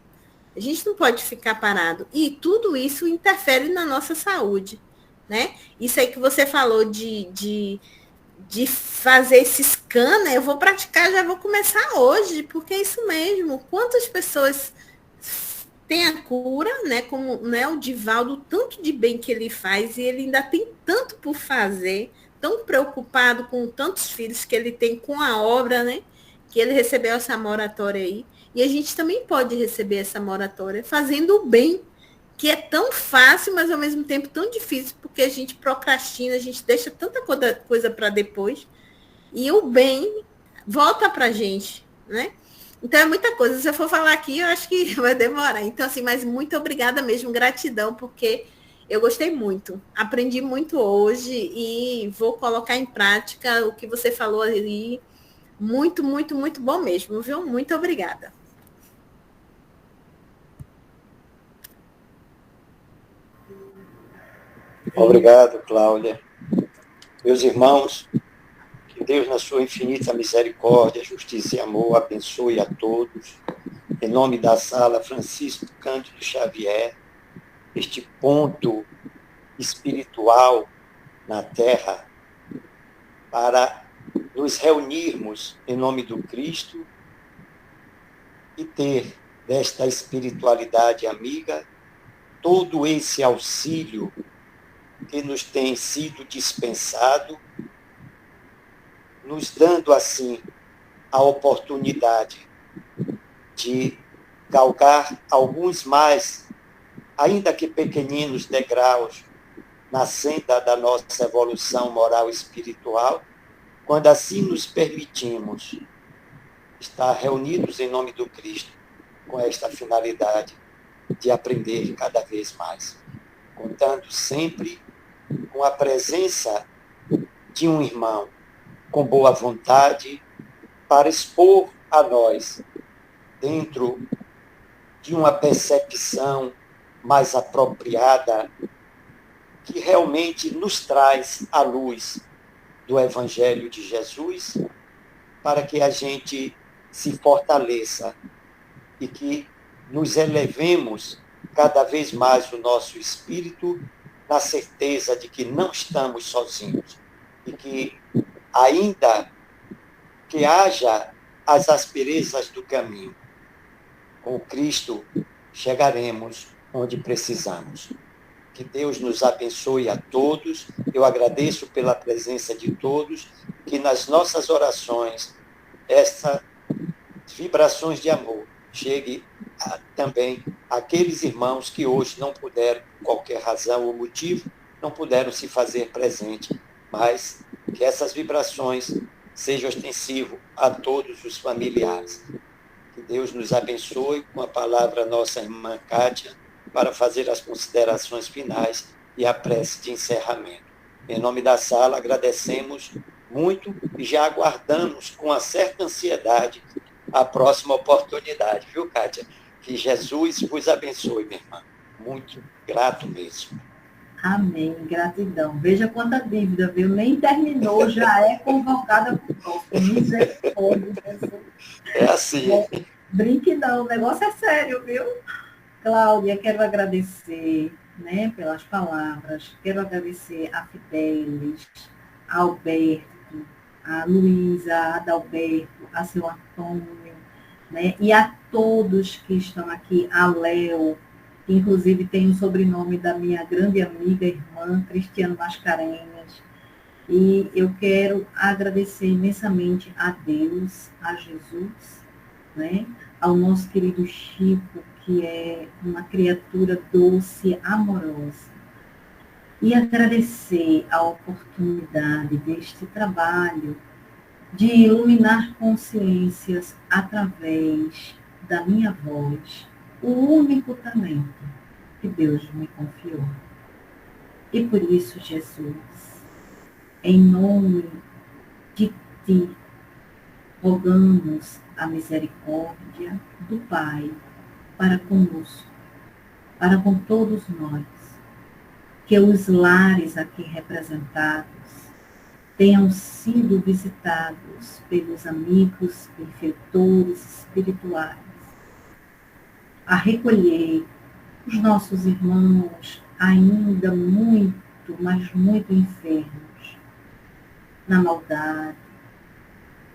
A gente não pode ficar parado. E tudo isso interfere na nossa saúde, né? Isso aí que você falou de fazer esse scan, né? Eu vou praticar, já vou começar hoje, porque é isso mesmo. Quantas pessoas têm a cura, né? Como, né, o Divaldo, tanto de bem que ele faz, e ele ainda tem tanto por fazer, tão preocupado com tantos filhos que ele tem com a obra, né? Que ele recebeu essa moratória aí. E a gente também pode receber essa moratória fazendo o bem, que é tão fácil, mas ao mesmo tempo tão difícil, porque a gente procrastina, a gente deixa tanta coisa para depois, e o bem volta para a gente, né? Então é muita coisa. Se eu for falar aqui, eu acho que vai demorar. Então, assim, mas muito obrigada mesmo, gratidão, porque eu gostei muito. Aprendi muito hoje e vou colocar em prática o que você falou ali. Muito, muito, muito bom mesmo, viu? Muito obrigada. Obrigado, Cláudia. Meus irmãos, que Deus, na sua infinita misericórdia, justiça e amor, abençoe a todos. Em nome da sala Francisco Cândido Xavier, este ponto espiritual na Terra, para nos reunirmos em nome do Cristo e ter desta espiritualidade amiga todo esse auxílio que nos tem sido dispensado, nos dando, assim, a oportunidade de galgar alguns mais, ainda que pequeninos degraus, na senda da nossa evolução moral e espiritual, quando assim nos permitimos estar reunidos em nome do Cristo, com esta finalidade de aprender cada vez mais, contando sempre com a presença de um irmão com boa vontade para expor a nós, dentro de uma percepção mais apropriada, que realmente nos traz a luz do Evangelho de Jesus, para que a gente se fortaleça e que nos elevemos cada vez mais o nosso espírito, na certeza de que não estamos sozinhos e que, ainda que haja as asperezas do caminho, com Cristo, chegaremos onde precisamos. Que Deus nos abençoe a todos. Eu agradeço pela presença de todos, que nas nossas orações, essas vibrações de amor chegue também àqueles irmãos que hoje não puderam, por qualquer razão ou motivo, não puderam se fazer presente, mas que essas vibrações sejam extensivas a todos os familiares. Que Deus nos abençoe. Com a palavra, nossa irmã Kátia, para fazer as considerações finais e a prece de encerramento. Em nome da sala, agradecemos muito e já aguardamos com uma certa ansiedade a próxima oportunidade, viu, Kátia? Que Jesus vos abençoe, minha irmã. Muito grato mesmo. Amém, gratidão. Veja quanta dívida, viu? Nem terminou, já é convocada para o próximo. Misericórdia, Jesus. É assim. Brinque não, o negócio é sério, viu? Cláudia, quero agradecer, né, pelas palavras. Quero agradecer a Fidelis, a Alberto, a Luísa, a Adalberto, a seu Antônio, né, e a todos que estão aqui, a Léo, que inclusive tem o sobrenome da minha grande amiga, irmã, Cristiano Mascarenhas. E eu quero agradecer imensamente a Deus, a Jesus, né, ao nosso querido Chico, que é uma criatura doce, amorosa. E agradecer a oportunidade deste trabalho de iluminar consciências através da minha voz, o único talento que Deus me confiou. E por isso, Jesus, em nome de Ti, rogamos a misericórdia do Pai para conosco, para com todos nós, que os lares aqui representados tenham sido visitados pelos amigos, benfeitores espirituais, a recolher os nossos irmãos ainda muito, mas muito enfermos, na maldade,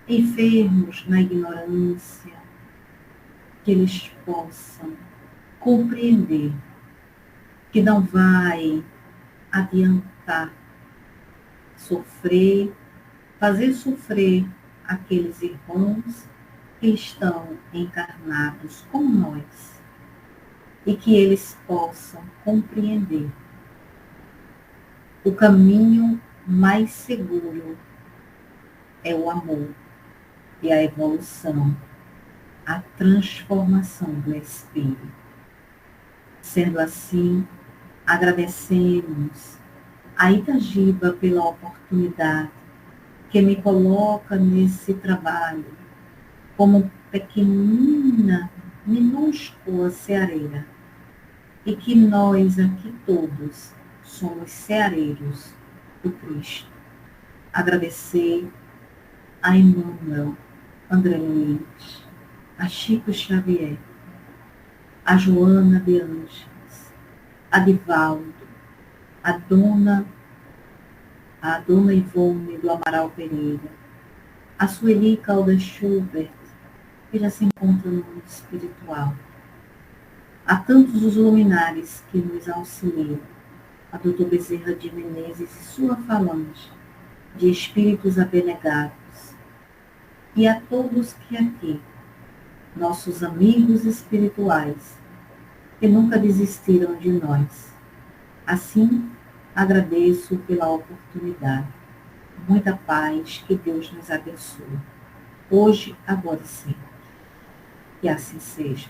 enfermos na ignorância, que eles possam compreender que não vai adiantar sofrer, fazer sofrer aqueles irmãos que estão encarnados como nós, e que eles possam compreender o caminho mais seguro é o amor e a evolução, a transformação do espírito. Sendo assim, agradecemos a Itagiba pela oportunidade que me coloca nesse trabalho como pequenina, minúscula ceareira, e que nós aqui todos somos ceareiros do Cristo. Agradecer a Emmanuel, André Luiz, a Chico Xavier, a Joana de Ângeles, a Divaldo, a dona Ivone do Amaral Pereira, a Sueli Caldas Schubert, que já se encontra no mundo espiritual, a tantos os luminares que nos auxiliam, a Dr. Bezerra de Menezes e sua falange de espíritos abnegados, e a todos que aqui, nossos amigos espirituais, que nunca desistiram de nós. Assim, agradeço pela oportunidade. Muita paz, que Deus nos abençoe. Hoje, agora e sempre. Que assim seja.